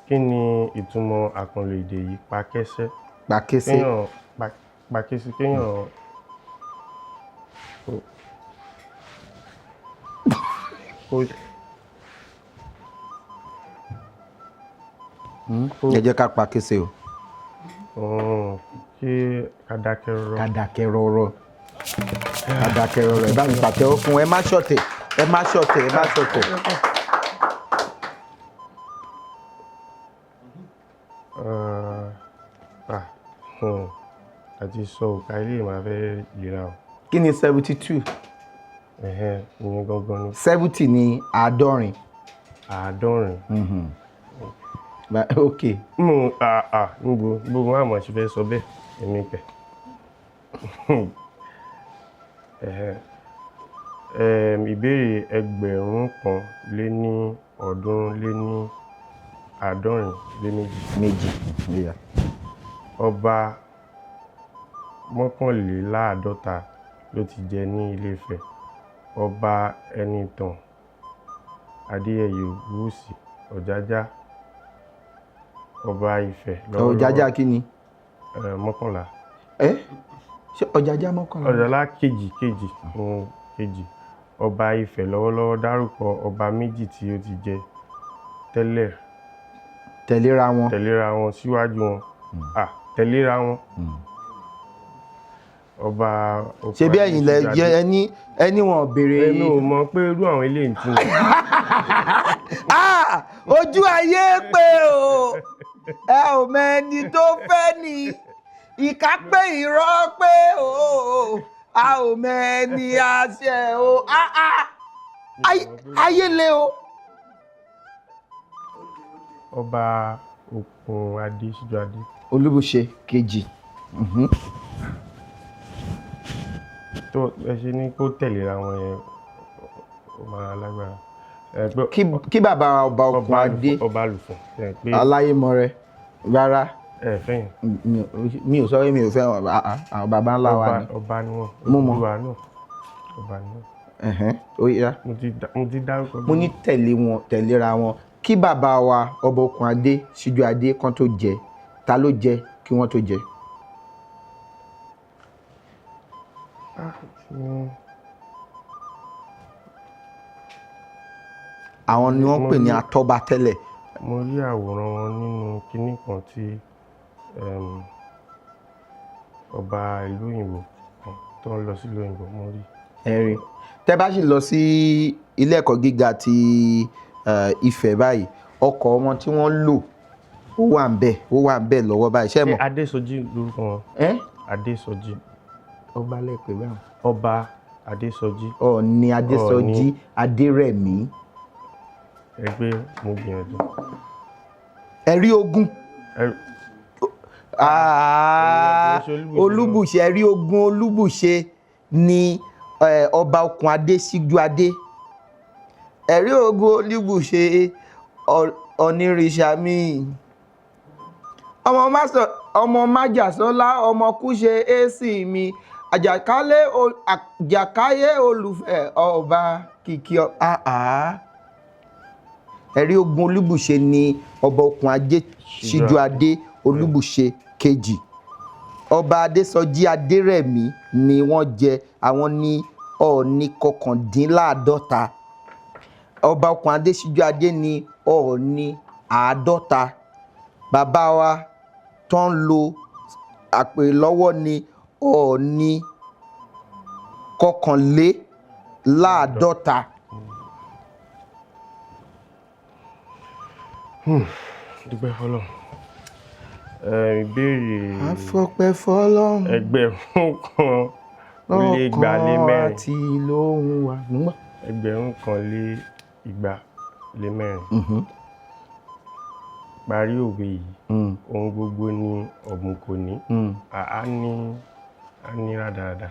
[SPEAKER 5] Kí ni ìtumọ̀ àkànlò èdè yìí pakẹ́sẹ́?
[SPEAKER 4] Pakẹ́sẹ́.
[SPEAKER 5] Pakẹ́sẹ́ kéèyàn
[SPEAKER 4] ẹ jẹ́ ká pakẹ́sẹ́ o.
[SPEAKER 5] Kí kàdákẹ́ rọ́rọ́.
[SPEAKER 4] Kàdákẹ́ rọ́rọ́. Kàdákẹ́ rọ́rọ́. Ẹ bá mi pàtẹ́wọ́ fún ẹ má ṣọ̀tẹ̀. Ẹ má ṣọ̀tẹ̀. Ẹ má ṣọ̀tẹ̀.
[SPEAKER 5] Àti sọ òkà ilé máa fẹ́ lera o.
[SPEAKER 4] Kí ni 72?
[SPEAKER 5] Ìyẹn gangan ni.
[SPEAKER 4] 70 ni àádọ́rin.
[SPEAKER 5] Àádọ́rin.
[SPEAKER 4] Ok.
[SPEAKER 5] Gbogbo àmọ̀ ṣe fẹ́ sọ bẹ́ẹ̀ èmi pẹ̀. Ìbéèrè ẹgbẹ̀rún kan lé ní ọ̀ọ́dúnrún lé ní àádọ́rin lé méjì. Ọba mọ́kànléláàádọ́ta ló ti jẹ ní Ilé-Ifẹ̀. Ọba Ẹnìtàn, Adéyẹyè Ògúwùsì, Ọ̀jájá, Ọba Ifẹ̀ lọ́wọ́lọ́wọ́.
[SPEAKER 4] Ọ̀jájá kí ni?
[SPEAKER 5] Mọ́kànlá.
[SPEAKER 4] Ṣé Ọ̀jájá mọ́kànlá?
[SPEAKER 5] Ọ̀jájá kejì. Ọba Ifẹ̀ lọ́wọ́lọ́wọ́ dárúkọ ọba méjì tí ó ti jẹ tẹ́lẹ̀.
[SPEAKER 4] Tẹ̀léra wọn síwájú wọn. Tẹ̀léra wọn. Ọba. Ṣé bí ẹ̀yin lẹ jẹ́ ẹni wọn béèrè.
[SPEAKER 5] Ẹnu ò mọ̀ pé irú àwọn ilé ń tún.
[SPEAKER 4] Ojú ayé pé o ẹ ò mẹ́ni tó fẹ́ ni ìkà pé irọ́ pé o a ò mẹ́ni àṣẹ o ayé le o.
[SPEAKER 5] Ọba Òkun-Adé Síjú-Adé.
[SPEAKER 4] Olúbùṣe kejì.
[SPEAKER 5] Tó ẹ ṣe ní kó tẹ̀léra wọn yẹn ó máa lágbára.
[SPEAKER 4] Kí bàbá ọba Òkun-Adé.
[SPEAKER 5] Ọba Àlùfọ̀n.
[SPEAKER 4] Aláyémọrẹ rárá.
[SPEAKER 5] Fẹ́yìn.
[SPEAKER 4] Mi ò sọ pé mi ò fẹ́ wọn àwọn baba ńlá wa ni.
[SPEAKER 5] Ọba ni wọn.
[SPEAKER 4] Mo mọ̀.
[SPEAKER 5] Ọba ni wọn.
[SPEAKER 4] Ó yá.
[SPEAKER 5] Mo ti dárúkọ.
[SPEAKER 4] Mo ní tẹ̀léra wọn. Kí bàbá wa ọba Òkun-Adé Síjú-Adé kan tó jẹ, ta ló jẹ kí wọ́n tó jẹ? Àwọn ni wọ́n pè ní atọ́ba tẹ́lẹ̀.
[SPEAKER 5] Mo rí àwòrán wọn nínú kinní kan tí ọba ìlú òyìnbó kan tó ń lọ sí ìlú òyìnbó mo rí.
[SPEAKER 4] Ẹ̀rí tẹ́ bá sì lọ sí ilé ẹ̀kọ́ gíga ti Ifẹ̀ báyìí ọkọ̀ wọn tí wọ́n lò ó wà ń bẹ̀ lọ́wọ́ báyìí ṣé mọ̀.
[SPEAKER 5] Adésọjí lórúkọ wọn. Adésọjí.
[SPEAKER 4] Ọba lẹ́pẹ̀ báwọn.
[SPEAKER 5] Ọba Adésọjí.
[SPEAKER 4] Ọọ̀ni Adésọjí Adérẹ̀mí.
[SPEAKER 5] Ẹgbẹ́ mo gbìyànjú.
[SPEAKER 4] Ẹ̀rí ogún. Olúbùṣe ẹ̀rí ogún Olúbùṣe ni ọba Òkun-Adé Síjú-Adé. Ẹ̀rí ogún Olúbùṣe ọ̀nìrìṣà mi. Ọmọ májàsọ́lá ọmọ kúṣe èsì mi. Àjàkáyé olùfẹ́ ọba kìkì ẹ̀rí ogun Olúbùṣe ni ọba Òkun-Adé Síjú-Adé Olúbùṣe kejì. Ọba Adésọjí Adérẹ̀mí ni wọ́n jẹ, àwọn ní Ọọ̀ni kọkàndínláàádọ́ta. Ọba Òkun-Adé Síjú-Adé ni Ọọ̀ni àádọ́ta. Bàbá wa tó ń lo àpèrè lọ́wọ́ ni Ọọ̀ni kọkànléláàádọ́ta.
[SPEAKER 5] Dúpẹ́ fọ́lọ́run. Ìbéèrè.
[SPEAKER 4] Afọpẹ́ fọ́lọ́run.
[SPEAKER 5] Ẹgbẹ̀rún kan lé igba lé mẹ́rin.
[SPEAKER 4] Ọkàn àti lóhùn wa.
[SPEAKER 5] Ẹgbẹ̀rún kan lé igba lé mẹ́rin. Parí òwe yìí. Ohun gbogbo ni ọ̀bùn kò ní. A ní rádaràda.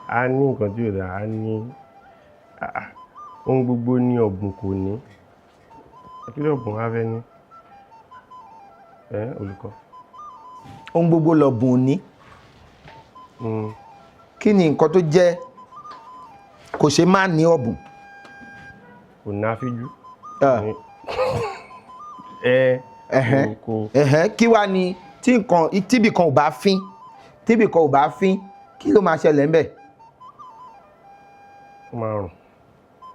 [SPEAKER 5] A ní nǹkan tí ò dáa. A ní ohun gbogbo ní ọ̀bùn kò ní. Kí ló ọ̀bùn wá fẹ́ ní? olùkọ́.
[SPEAKER 4] ohun gbogbo lọ̀bùn òní. Kí ni nǹkan tó jẹ́ kò ṣe má ní ọ̀bùn?
[SPEAKER 5] Kò ní àfijú.
[SPEAKER 4] Kí wá ni tíbì kan ò bá fín kí ló máa ṣẹlẹ̀ ń bẹ̀?
[SPEAKER 5] Ó máa rùn.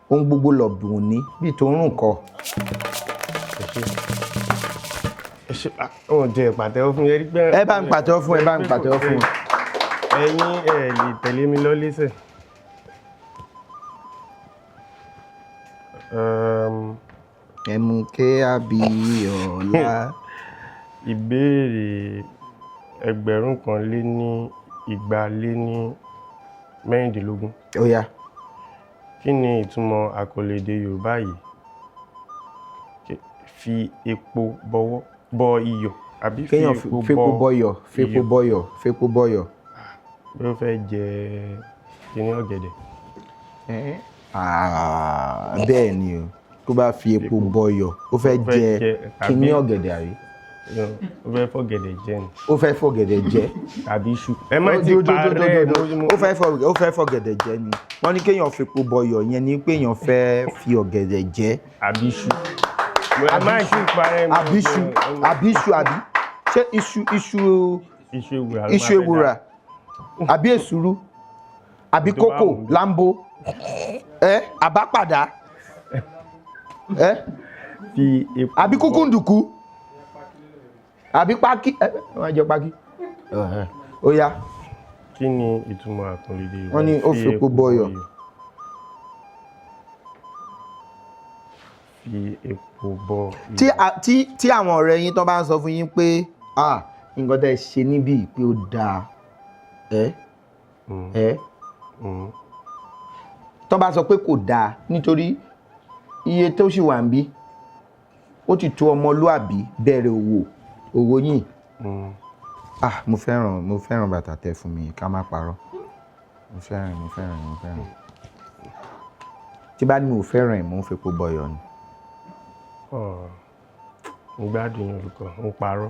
[SPEAKER 4] Ohun gbogbo lọ̀bùn òní bí tó ń rùn kọ.
[SPEAKER 5] Ó jẹ́ ìpàtẹ́wọ́ fún yẹrí pé.
[SPEAKER 4] Ẹ bá ń pàtẹ́wọ́ fún
[SPEAKER 5] ẹ̀yin lè tẹ̀lé mi lọ lẹ́sẹ̀.
[SPEAKER 4] Ẹ̀mùkẹ́ Abíọ́lá.
[SPEAKER 5] Ìbéèrè 1,216.
[SPEAKER 4] Ó yá.
[SPEAKER 5] Kí ni ìtumọ̀ àkọlé èdè Yorùbá yìí? Fi epo bọ iyọ̀ àbí fi epo
[SPEAKER 4] bọyọ̀.
[SPEAKER 5] Bí ó fẹ́ jẹ kíní ọ̀gẹ̀dẹ̀.
[SPEAKER 4] Bẹ́ẹ̀ ni o, tó bá fi epo bọyọ̀ ó fẹ́ jẹ kíní ọ̀gẹ̀dẹ̀ àrí.
[SPEAKER 5] Ó fẹ́ fọ̀gẹ̀dẹ̀ jẹ ni.
[SPEAKER 4] Ó fẹ́ fọ̀gẹ̀dẹ̀ jẹ.
[SPEAKER 5] Tàbí iṣu. Ẹ má ti parẹ́.
[SPEAKER 4] Ó fẹ́ fọ̀gẹ̀dẹ̀ jẹ ni. Wọ́n ní kéèyàn fi epo bọyọ̀ yẹn ni pé èèyàn fẹ́ fi ọ̀gẹ̀dẹ̀ jẹ.
[SPEAKER 5] Àbí iṣu. Ẹ má ti parẹ́.
[SPEAKER 4] Àbí iṣu àbí? Ṣé iṣu ewùrà? Àbí èsúrú? Àbí kókò lámbó? Àbápàdá? Àbí kúkúndùkú? Àbí pákí? Wọ́n jẹ pákí. Ó yá.
[SPEAKER 5] Kí ni ìtumọ̀ àkọlé èdè Yorùbá?
[SPEAKER 4] Wọ́n ní ó fi epo bọyọ̀.
[SPEAKER 5] Fi epo bọ iyọ̀.
[SPEAKER 4] Tí àwọn ọ̀rẹ́ yín tó bá ń sọ fún yín pé nǹkan tẹ́ ṣe níbí pé ó dáa tó bá sọ pé kò dáa nítorí iye tó sì wà ń bí ó ti tó ọmọlúàbí bẹ̀rẹ̀ òwò yìí. Mo fẹ́ràn bàtà tẹ́ fún mi ká má parọ́. Mo fẹ́ràn. Tí bá ní mo fẹ́ràn ẹ̀ mo ń fepo bọyọ̀ ni.
[SPEAKER 5] Mo gbádùn olùkọ́ ń parọ́.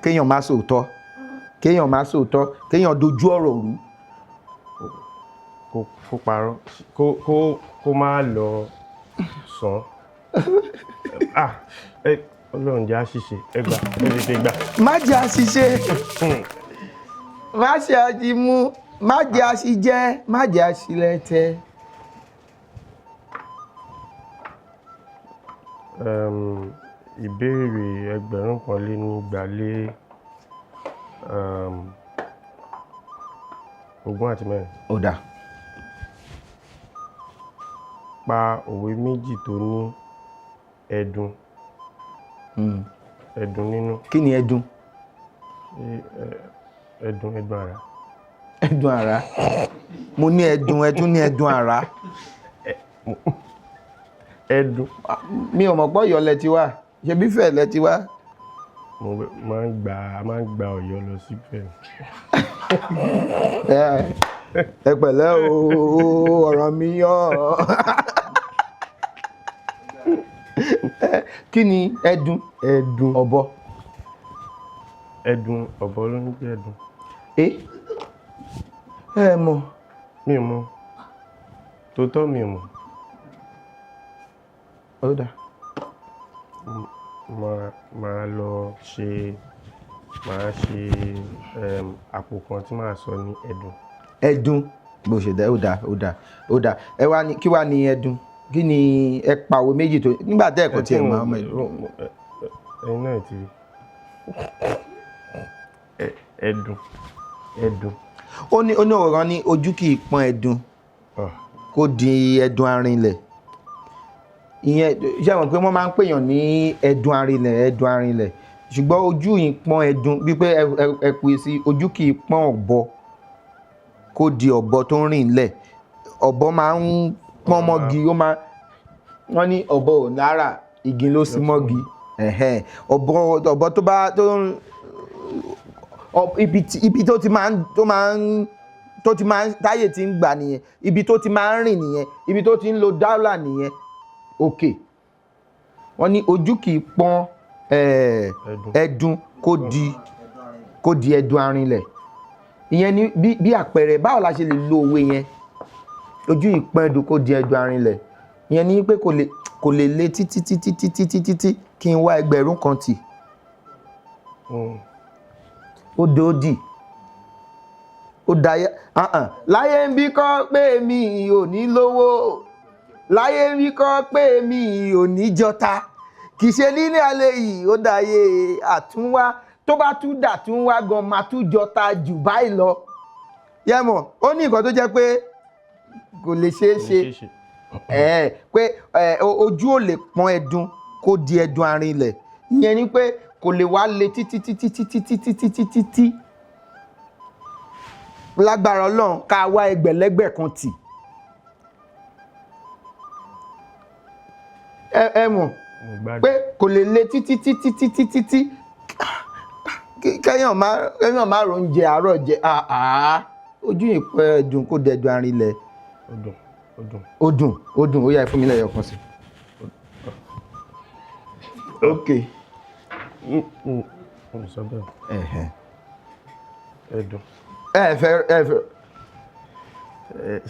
[SPEAKER 4] Kéèyàn má sòótọ́ kéèyàn dojú ọ̀rọ̀ rú.
[SPEAKER 5] Kó parọ́ kó má lọ sàn. Ọlọ́run jẹ́ àṣìṣe ẹgbà ẹ̀rẹ̀dẹ̀ gbà.
[SPEAKER 4] Má jẹ́ àṣìṣe, má ṣe àṣìmú, má jẹ́ àṣìjẹ́, má jẹ́ àṣìlẹ̀tẹ̀.
[SPEAKER 5] Ìbéèrè 1,234.
[SPEAKER 4] Ó dà.
[SPEAKER 5] Pa òwe méjì tó ní ẹ̀dùn. Ẹ̀dùn nínú.
[SPEAKER 4] Kí ni ẹ̀dùn?
[SPEAKER 5] Ẹ̀dùn àrá.
[SPEAKER 4] Ẹ̀dùn àrá. Mo ní ẹ̀dùn, ẹ tún ní ẹ̀dùn àrá.
[SPEAKER 5] Ẹ̀dùn.
[SPEAKER 4] Mi ò mọ̀ pé Ọ̀yọ́ lẹ ti wá. Ṣé bí Ifẹ̀ lẹ ti wá?
[SPEAKER 5] Mo máa ń gba Ọ̀yọ́ lọ sí Ifẹ̀.
[SPEAKER 4] Ẹ pẹ̀lẹ́ o, ọ̀rọ̀ mi yọ̀. Kí ni ẹ̀dùn?
[SPEAKER 5] Ẹ̀dùn
[SPEAKER 4] ọ̀bọ.
[SPEAKER 5] Ẹ̀dùn ọ̀bọ ló ń jẹ́ ẹ̀dùn.
[SPEAKER 4] Ẹ mọ̀.
[SPEAKER 5] Mi ò mọ̀. Tòótọ́ mi ò mọ̀.
[SPEAKER 4] Ó dà.
[SPEAKER 5] Máa ṣe àpò kan tí màá sọ ní ẹ̀dùn.
[SPEAKER 4] Ẹ̀dùn bó ṣe dá ó dà. Ẹ wá ní kí wá ní ẹ̀dùn? Kí ni ẹ pa òwe méjì tó nígbà tẹ́ ẹ̀kọ́ tí ẹ mọ̀ ọmọ ẹ̀dùn?
[SPEAKER 5] Ẹ̀yin náà ti rí. Ẹ̀dùn.
[SPEAKER 4] Ó ní ọ̀rọ̀ ní ojú kì í pọ́n ẹ̀dùn kó di ẹ̀dùn arinlẹ̀. Ìyẹn ṣé mọ̀ pé wọ́n máa ń pèèyàn ní ẹ̀dùn arinlẹ̀ ṣùgbọ́n ojú yìí pọ́n ẹ̀dùn bí pé ẹ pè sí ojú kì í pọ́n ọ̀bọ kó di ọ̀bọ tó ń rìn lẹ̀. Ọ̀bọ máa ń pọ́n mọ́gi wọ́n ní ọ̀bọ ò nára igi ló sí mọ́gi. Ọ̀bọ tó bá ibi tó ti máa ń táyè ti ń gbà nìyẹn, ibi tó ti máa ń rìn nìyẹn, ibi tó ti ń lo dáúlà nìyẹn. Wọ́n ní ojú kì í pọ́n ẹ̀dùn kó di ẹ̀dùn arinlẹ̀. Ìyẹn ni bí àpẹẹrẹ báwo la ṣe lè lo òwe yẹn, ojú ìpọ́n ẹ̀dùn kó di ẹ̀dùn arinlẹ̀. Ìyẹn ni pé kò lè le títí kí n wá ẹgbẹ̀rún kan tì. Ó dòdì ó dáyé láyé ń bí kọ́ pé mi ò ní lówó, láyé ń bí kọ́ pé mi ò ní jọta, kì í ṣe nílé alẹ́ yìí ó dáyé àtúnwá, tó bá tún dà tún wá gan máa tún jọta jù báyìí lọ. Yẹ́mọ̀ ó ní nǹkan tó jẹ́ pé kò lè ṣeé ṣe pé ojú ò lè pọ́n ẹ̀dùn kó di ẹ̀dùn arinlẹ̀. Ìyẹn ni pé kò lè wá le títí lágbára Ọlọ́run ká wá ẹgbẹ̀lẹ́gbẹ̀ kan tì. Ẹ mọ̀ pé kò lè le títí kẹ́yàn má ro oúnjẹ àárọ̀ jẹ ojú ìpẹ́ ẹ̀dùn kó dẹ̀dùn arinlẹ̀. Ó dùn ó yá fún mi lẹ́yọ̀ kan sí. Ok.
[SPEAKER 5] Ẹ̀dùn.
[SPEAKER 4] Ẹ fẹ́.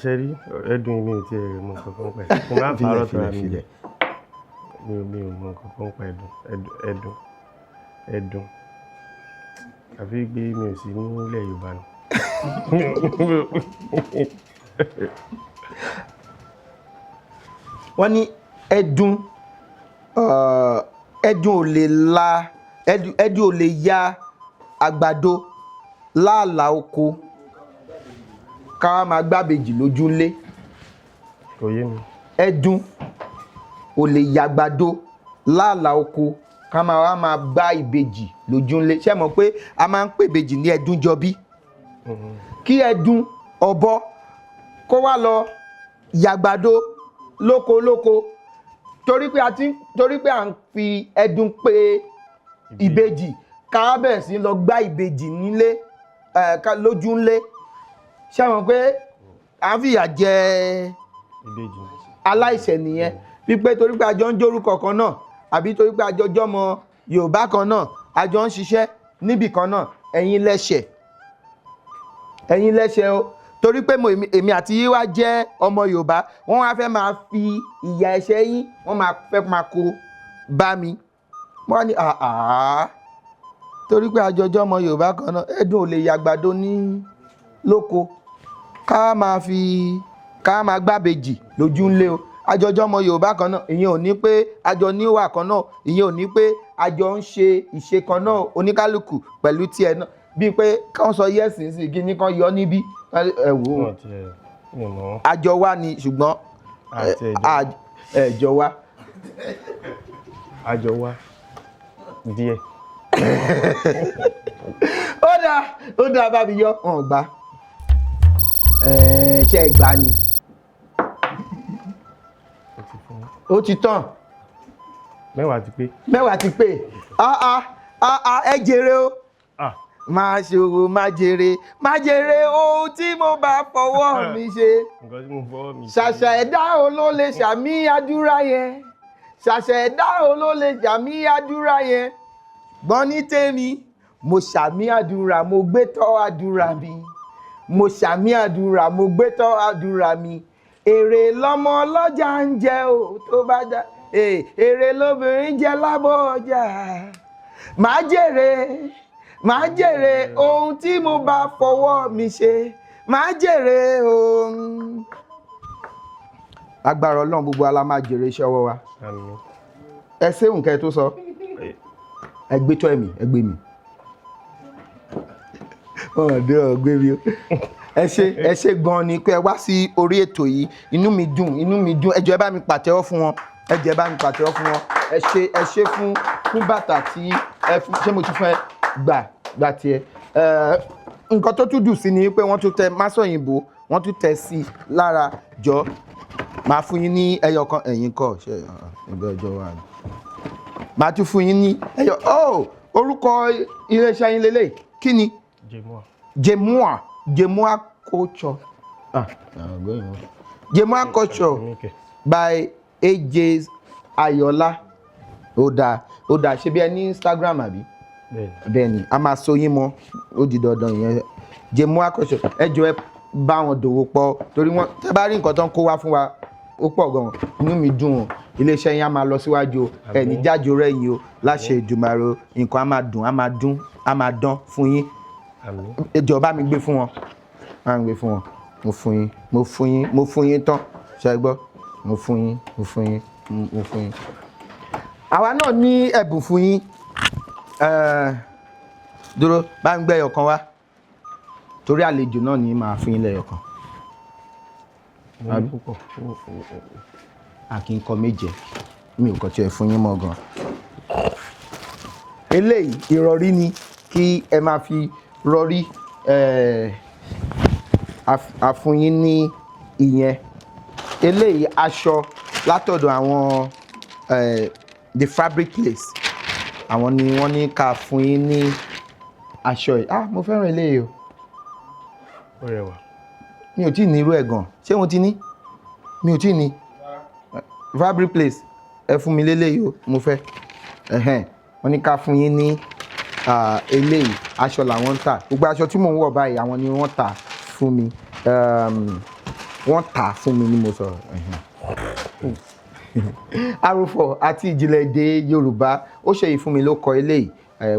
[SPEAKER 5] Ṣe rí ẹ̀dùn mi ò tí ẹ mọ kankan pa ẹ̀. Kí n má parọ́ tó ra mi jẹ. Mi ò mọ kankan pa ẹ̀dùn. Àfi gbé mi ò sí nílẹ̀ Yorùbá nù.
[SPEAKER 4] Wọ́n ní ẹ̀dùn ò lè ya àgbàdo láàlà oko ká máa gbábejì lójúlé.
[SPEAKER 5] Kò yé mi.
[SPEAKER 4] Ẹ̀dùn ò lè ya àgbàdo láàlà oko ká máa gbá ìbejì lójúlé. Ṣé mọ̀ pé a máa ń pè ìbejì ní ẹ̀dùn jọbí? Kí ẹ̀dùn ọ̀bọ kó wá lọ yàgbàdo lóko torí pé à ń fi ẹ̀dùn pé ìbejì ká bẹ̀rẹ̀ sí lọ gbá ìbejì nílé lójúlé. Ṣé mọ̀ pé à ń fìyà jẹ aláìṣẹ̀ nìyẹn, wípé torí pé àjọ ń jórúkọ kan náà àbí torí pé àjọ jọmọ Yorùbá kan náà àjọ ń ṣiṣẹ́ níbì kan náà, ẹ̀yin lẹ́ṣẹ̀ o. Torí pé èmi àti yín wá jẹ́ ọmọ Yorùbá, wọ́n wá fẹ́ máa fi ìyà ẹ̀ṣẹ̀ yín wọ́n máa fẹ́ máa kó bá mi. Wọ́n ní torí pé àjọjọ́ ọmọ Yorùbá kan náà ẹ̀dùn ò lè yàgbàdo ní lóko ká máa gbábejì lójú ńlé o. Àjọjọ́ ọmọ Yorùbá kan náà ìyẹn ò ní pé àjọ níwà kan náà, ìyẹn ò ní pé àjọ ń ṣe ìṣe kan náà oníkálukú pẹ̀lú tiẹ̀ náà. Bíi pé kán sọ yẹ́sì sí kí ní kán yọ níbí ẹ̀wò àjọ wa ni ṣùgbọ́n ẹ̀jọ wa.
[SPEAKER 5] Àjọ wa díẹ̀.
[SPEAKER 4] Ó dá bá mi yọ ọ̀n gbá. Ṣé ẹ gbá ni? Ó ti tán.
[SPEAKER 5] Mẹ́wàá ti pé.
[SPEAKER 4] Ẹ jèrè o. Máa ṣòwò máa jèrè ohun tí mo bá fọwọ́ mi ṣe. Ṣàṣà ẹ̀dá o ló lè ṣàmì àdúrà yẹn. Ṣàṣà ẹ̀dá o ló lè ṣàmì àdúrà yẹn. Gbọ́n ní tèmi, mo ṣàmì àdúrà, mo gbé tọ́ àdúrà mi. Mo ṣàmì àdúrà, mo gbé tọ́ àdúrà mi. Èrè lọmọ ọlọ́jà ń jẹ o tó bá dá. Èrè lóbìnrin jẹ lábọ́ ọjà. Màá jèrè ohun tí mo bá fọwọ́ mi ṣe. Màá jèrè ohun. Agbára Ọlọ́run gbogbo ala máa jèrè iṣẹ́ ọwọ́ wa.
[SPEAKER 5] Àmín.
[SPEAKER 4] Ẹ ṣé nǹkan tó sọ. Ẹ gbé tọ́ ẹ̀mí, ẹ gbé mi. Ọ̀dọ́ ọ̀gbẹ́ mi o. Ẹ ṣé gan ni pé ẹ wá sí orí ètò yìí. Inú mi dùn. Ẹ jọ̀ọ́ ẹ bá mi pàtẹ́wọ́ fún wọn. Ẹ ṣé fún bàtà tí ẹ fún. Ṣé mo ti fẹ́ gbà tiẹ̀? Nǹkan tó tún dùn sí ni pé wọ́n tún tẹ Másọ̀yìnbó, wọ́n tún tẹ sí lára jọ. Màá fún yín ní ẹyọ kan, ẹ̀yin kọ́ ṣe ẹgbẹ́ ọjọ́ wa ni. Màá tún fún yín ní ẹyọ. Orúkọ iléeṣẹ́ yín lélẹ̀ kí ni? Jemua Culture. Jemua Culture by AJ Ayọ̀lá. ó dáa ṣe bí ẹ ní Instagram àbí bẹ́ẹ̀ ni a máa so yín mọ́ ó di dandan ìyẹn jẹ́ mú àkọ́ṣe ẹ jọ ẹ bá wọn dòwò pọ̀ torí wọn tẹ́ bá rí nǹkan tó ń kó wá fún wa ó pọ̀ gan inú mi dùn o iléeṣẹ́ yín á máa lọ síwájú o ẹni jájò rẹ̀ yìí o láṣẹ Èdùmàrè nǹkan á máa dùn á máa dán fún yín ẹjọ́ bá mi gbé fún wọn bá mi gbé fún wọn mo fún yín tán ṣe gbọ́ mo fún yín. àwa náà ní ẹ̀bùn fún yín dúró bá ń gbé ẹyọkan wá torí àlejò náà ní máa fún yín lẹ́yọkan. àkì ń kọ méje mi ò kọ tí ẹ fún yín mọ́ gan. eléyìí ìrọ̀rí ni kí ẹ máa fi rọrí àfún yín ní ìyẹn. eléyìí aṣọ látọ̀dọ̀ àwọn the fabric place àwọn ni wọ́n ní ká fún yín ní aṣọ yìí. Mo fẹ́ràn eléyìí o.
[SPEAKER 5] Ó rẹwà.
[SPEAKER 4] Mi ò tí ì ní irú ẹ̀ gan. Ṣé mo ti ní? Mi ò tí ì ní. Fabric place ẹ fún mi léléyìí o mo fẹ́. Wọ́n ní ká fún yín ní eléyìí aṣọ làwọn ń tà. Gbogbo aṣọ tí mò ń wọ̀ báyìí àwọn ni wọ́n tà fún mi. Wọ́n tà fún mi ni mo sọ̀rọ̀. Arúfọ̀ àti ìjìnlẹ̀ èdè Yorùbá ó ṣe ìfún mi ló kọ eléyìí.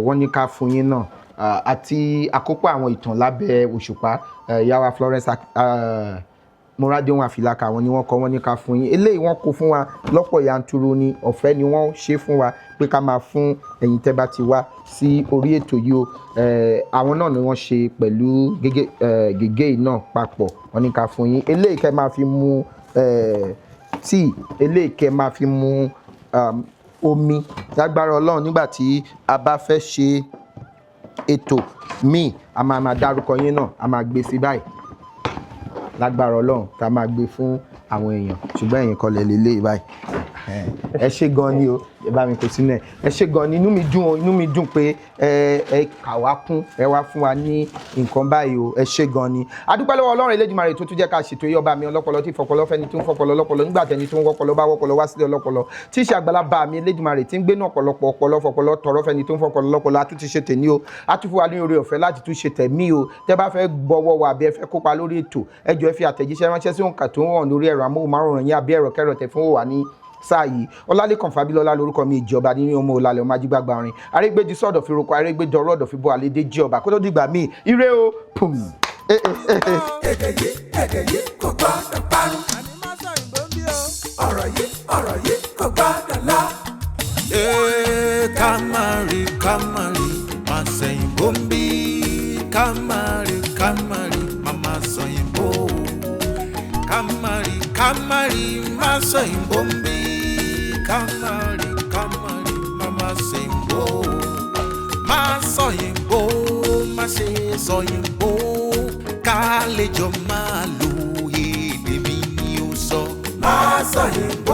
[SPEAKER 4] Wọ́n ní ká fún yín náà àti àkópọ̀ àwọn ìtàn lábẹ́ òṣùpá yàwá Florence Moradehun Àfìlàkà àwọn ni wọ́n kọ wọ́n ní ká fún yín. Eléyìí wọ́n kó fún wa lọ́pọ̀ yanturu ni ọ̀fẹ́ ni wọ́n ṣe fún wa pé ká máa fún ẹ̀yin tẹ́ bá ti wá sí orí ètò yìí o. Àwọn náà ni wọ́n ṣe pẹ̀lú gègé náà papọ̀ wọ́n ní ká fún yín. Eléyìí kẹ́ máa fi mu tíì eléyìí kẹ́ máa fi mu omi lágbára Ọlọ́run nígbà tí a bá fẹ́ ṣe ètò míì a máa dárúkọ yín náà a máa gbé sí báyìí lágbára Ọlọ́run tá a máa gbé fún àwọn èèyàn ṣùgbọ́n ẹ̀yin kan lè lélẹ̀ báyìí. Ẹ ṣé gan ni o ẹ bá mi kó sínú ẹ ẹ ṣé gan ni inú mi dùn pé ẹ kà wá kún ẹ wá fún wa ní nǹkan báyìí o ẹ ṣé gan ni. A dúpẹ́ lọ́wọ́ Ọlọ́run Elédùmarè tó tún jẹ́ ká ṣètò yìí ọba mi ọlọ́pọlọ tí fọpọlọ fẹ́ni tó ń fọpọlọ lọ́pọlọ nígbà tẹni tó ń wọ́pọlọ bá wọ́pọlọ wá sílẹ̀ ọlọ́pọlọ tí í ṣe àgbàlagbà mi Elédùmarè tí ń gbénú ọ̀pọ̀lọpọ̀ ọpọlọ fọpọlọ tọrọ fẹ́ni tó ń fọpọlọ lọ́pọlọ a tún ti ṣe tèmi o a tún fún wa ní oore ọ̀fẹ́ láti tún ṣe tẹ̀mí o tẹ́ bá fẹ́ gbọ́wọ́ wa àbí ẹ fẹ́ kópa lórí ètò ẹ jọ̀ọ́ ẹ fi àtẹ̀jíṣẹ́ ránṣẹ́ sí òǹkà tó ń wọ̀n lórí ẹ̀rọ amóhùnmáwòrán yín àbí ẹ̀rọ kẹrọ tẹ̀ fún wa ní sáà yìí. Ọlálékan Fábílọ́lá lórúkọ mi ìjọba nínú ọmọ Ọlálẹ̀ ọmọ ajígbàgbà orin arégbèjì sọ̀dọ̀ fi roko arégbèjì ọ̀rọ̀ ọ̀dọ̀ fi bọ́ àlédè jí ọba kó tó dìgbà míì ire o pum.
[SPEAKER 3] èdè yìí kò gbọ́dọ̀ parun. ọ̀rọ̀ yìí kò gbọ́dọ̀ lọ. kámárì máa sẹ́yìn bóńbí kámárì máa sọ̀yìn bó. Kamari masa imbombi kamari mama sembo maso yimbo mase so yimbo kalejo malu ye de mi o so maso yimbo